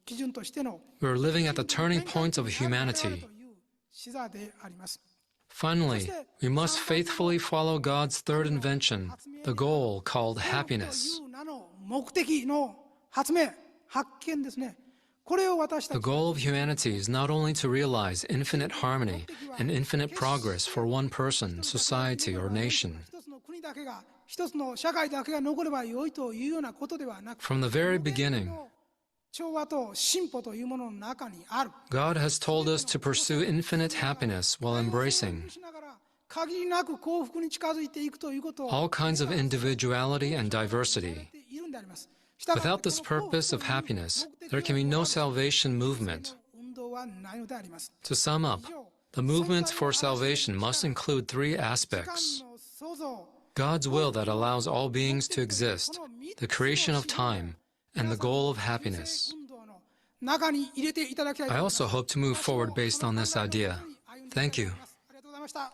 基準としての We're living at the turning point of humanity. 視座であります。 Finally, we must faithfully follow God's third invention, the goal called happiness. という名の目的の発明、発見ですね。これを私た The ち goal of humanity is not only to realize infinite harmony and infinite progress for one person, society, or nation. 一つの国だけが、一つの社会だけが残ればよいというようなことではなく、 From the very beginning, 調和と進歩というものの中にある。 God has told us to pursue infinite happiness while embracing しながら限りなく幸福に近づいていくということを all kinds of individuality and diversity. いるんであります。 Without this purpose of happiness, there can be no salvation movement. 運動はないのであります。 To sum up, the movement for salvation must include three aspects: 創造、 God's will that allows all beings to exist, the creation of time, and the goal of happiness. 運動の中に入れていただきたいと I 思います。 also hope to move forward based on this idea. Thank you. ありがとうございました。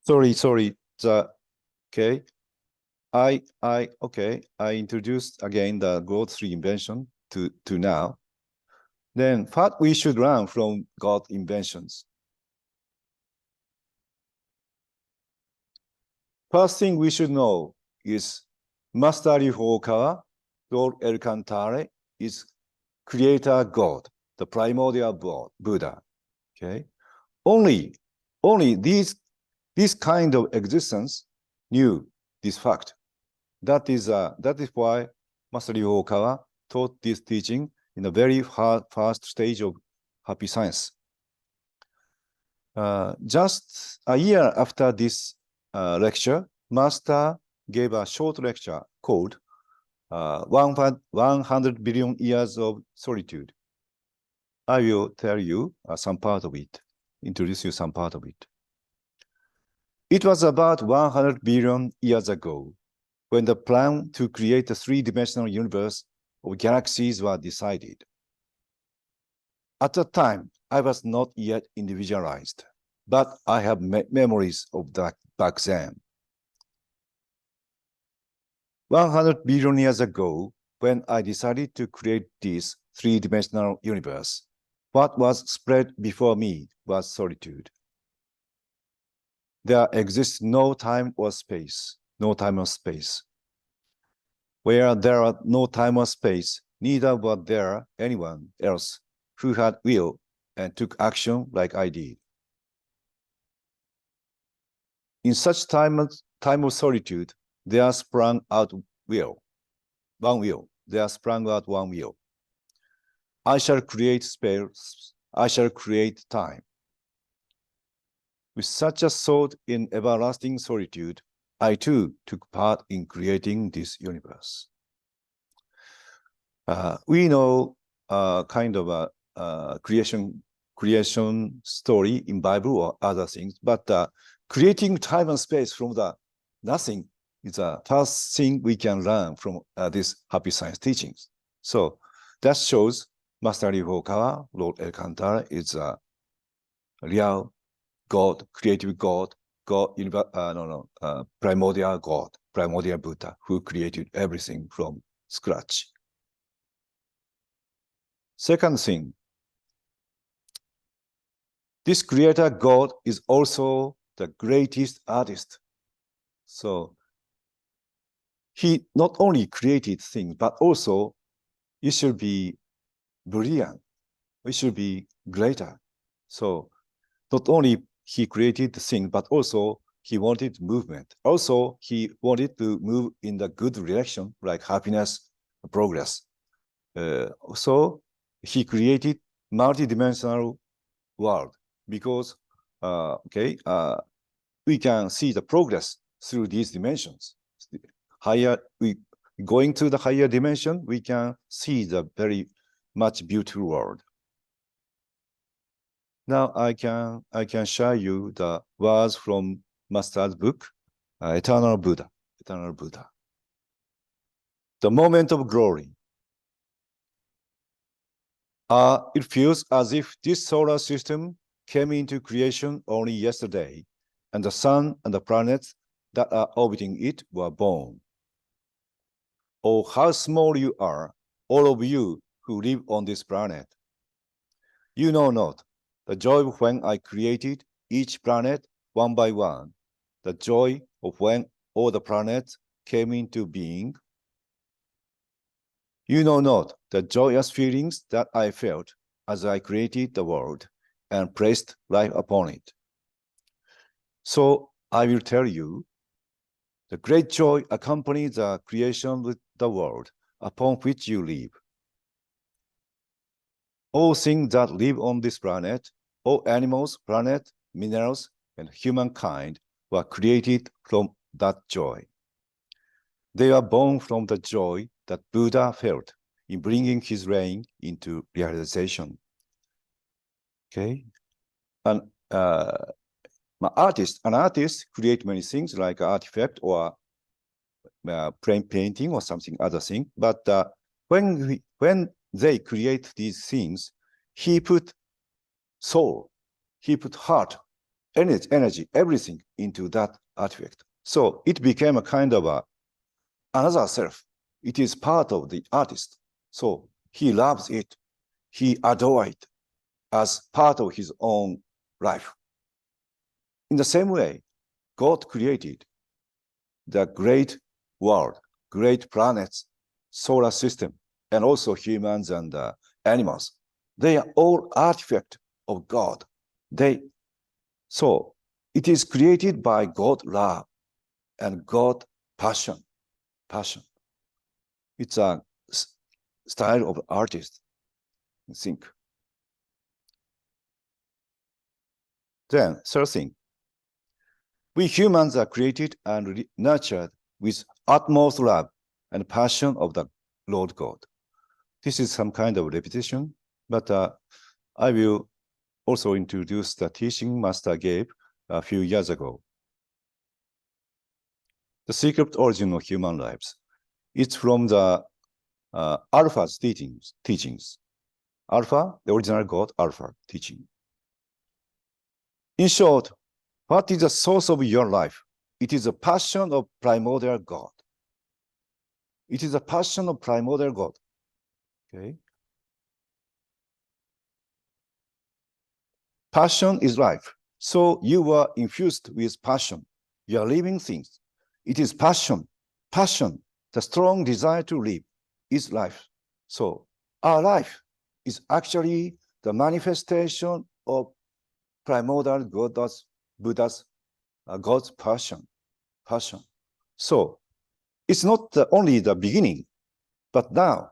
Sorry. Okay. I introduced again the God 3 invention to now. Then what we should learn from God inventions. First thing we should know is Master Okawa, Lord Elcantara, is creator God, the primordial Buddha. Okay. Only this kind of existence knew this fact. That is why Master Okawa taught this teaching in the very first stage of happy science. Just a year after this lecture, Master gave a short lecture called 100 billion years of solitude. I will tell you some part of it, introduce you some part of it. It was about 100 billion years ago when the plan to create a three-dimensional universe of galaxies was decided. At that time, I was not yet individualized, but I have memories of that back then. 100 billion years ago, when I decided to create this three-dimensional universe, what was spread before me was solitude. There exists no time or space, no time or space. Where there are no time or space, neither was there anyone else who had will and took action like I did. In such time of solitude, there sprang out one will. There sprang out one will. I shall create space, I shall create time. With such a thought in everlasting solitude, I too took part in creating this universe. We know kind of a creation story in Bible or other things, but creating time and space from the nothing is the first thing we can learn from these happy science teachings. So that shows Master Okawa, Lord Elcantara, is a real God, creative God, primordial God, primordial Buddha, who created everything from scratch. Second thing, this creator God is also the greatest artist. So he not only created things, but also it should be brilliant. It should be greater. So not only he created the thing, but also he wanted movement. Also, he wanted to move in the good direction, like happiness, progress. So he created multi-dimensional world because we can see the progress through these dimensions. Going to the higher dimension, we can see the very much beautiful world. Now I can show you the words from Master's book, Eternal Buddha. Eternal Buddha. The moment of glory. It feels as if this solar system came into creation only yesterday, and the sun and the planets that are orbiting it were born. Oh, how small you are, all of you who live on this planet. You know not the joy of when I created each planet one by one, the joy of when all the planets came into being. You know not the joyous feelings that I felt as I created the world and placed life upon it. So I will tell you, the great joy accompanies the creation with the world upon which you live. All things that live on this planet, all animals, planet, minerals, and humankind were created from that joy. They were born from the joy that Buddha felt in bringing his reign into realization. Okay, and an artist create many things like artifact or painting or something other thing. But when they create these things, he put soul, he put heart energy, everything into that artifact. So it became a kind of another self. It is part of the artist. So he loves it. He adores it as part of his own life. In the same way, God created the great world, great planets, solar system, and also humans and animals. They are all artifacts of God. So it is created by God love and God passion. It's a style of artist, I think. Then, third thing, we humans are created and nurtured with utmost love and passion of the Lord God. This is some kind of repetition, but I will also introduce the teaching Master gave a few years ago. The secret origin of human lives. It's from the Alpha's teachings. Alpha, the original God, Alpha teaching. In short, what is the source of your life? It is a passion of primordial God. It is a passion of primordial God. Okay. Passion is life. So you were infused with passion. You are living things. It is passion. The strong desire to live is life. So our life is actually the manifestation of primordial Buddha's God's passion. So it's not only the beginning, but now,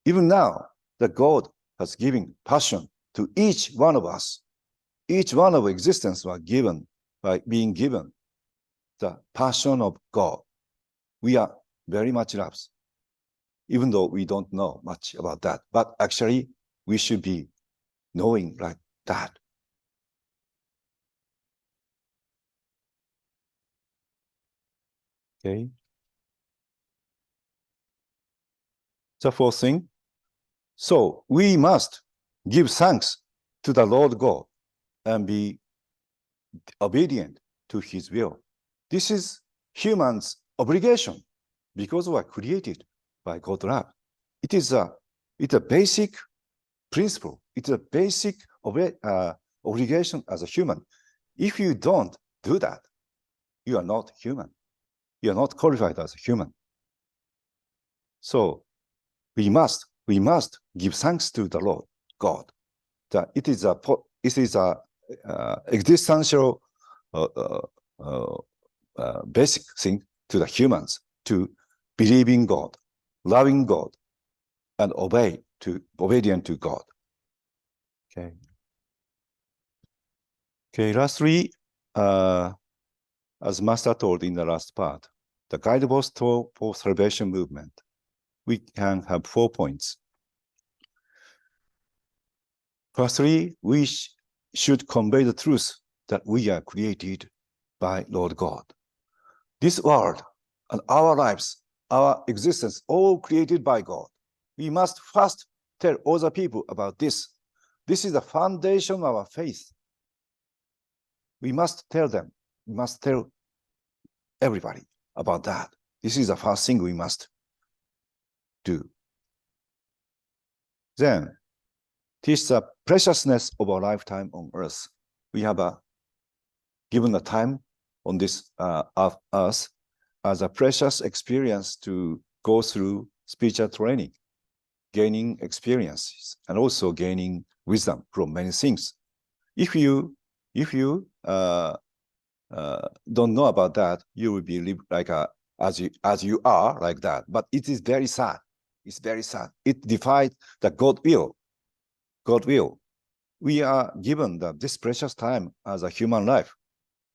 even now, the God has given passion to each one of us. Each one of existence was given by being given the passion of God. We are very much loved, even though we don't know much about that. But actually, we should be knowing like that. Okay. The fourth thing. So we must give thanks to the Lord God and be obedient to his will. This is humans' obligation because we are created by God's love. It's a basic principle. It's a basic obligation as a human. If you don't do that, you are not human. You are not qualified as a human. So we must give thanks to the Lord God. That it is a existential basic thing to the humans to believe in God, loving God, and obedient to God. Okay. Lastly, as Master told in the last part, the guidepost for salvation movement. We can have 4 points. Firstly, we should convey the truth that we are created by Lord God. This world and our lives, our existence, all created by God. We must first tell other people about this. This is the foundation of our faith. We must tell them. We must tell everybody about that. This is the first thing we must do. Then, teach the preciousness of our lifetime on earth. We have given a time on this earth as a precious experience to go through spiritual training, gaining experiences, and also gaining wisdom from many things. If you don't know about that, you will be live like as you are like that. But it is very sad. It's very sad. It defies the God will. God will. We are given this precious time as a human life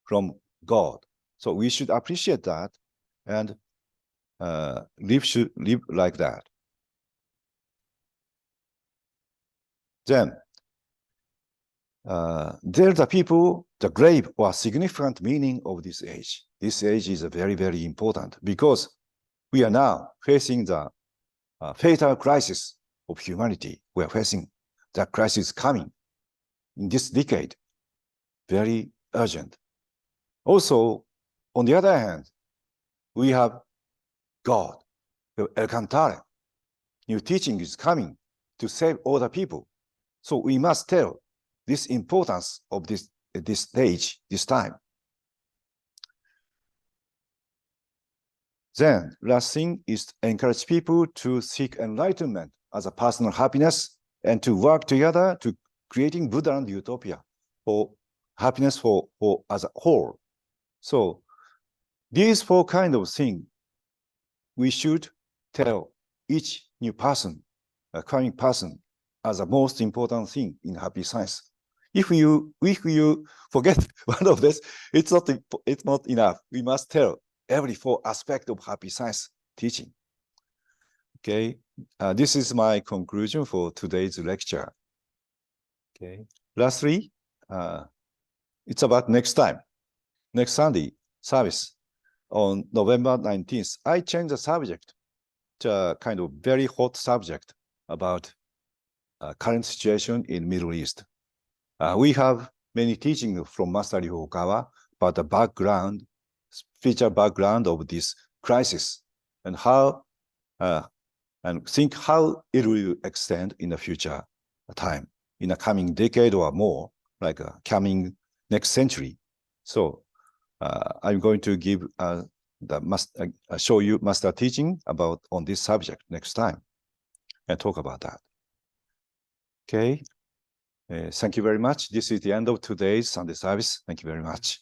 from God. So we should appreciate that and should live like that. Then, there are the people, the grave or significant meaning of this age. This age is very, very important because we are now facing the fatal crisis of humanity. We are facing that crisis coming. in this decade, very urgent. Also, on the other hand, we have God, El Cantare. New teaching is coming to save all the people. So we must tell this importance of this stage, this time. Then, last thing is to encourage people to seek enlightenment as a personal happiness and to work together to creating Buddha and utopia for happiness for as a whole. So these four kind of things we should tell each new person, a coming person, as the most important thing in happy science. If you forget one of this, it's not enough. We must tell every four aspect of happy science teaching. Okay, this is my conclusion for today's lecture. Okay, lastly, it's about next time, next Sunday service on November 19th. I changed the subject to a kind of very hot subject about current situation in Middle East. We have many teachings from Master Okawa about the background, spiritual background of this crisis and how and think how it will extend in the future time, in a coming decade or more, like coming next century. So I'm going to give show you master teaching about on this subject next time and talk about that. Okay. Thank you very much. This is the end of today's Sunday service. Thank you very much.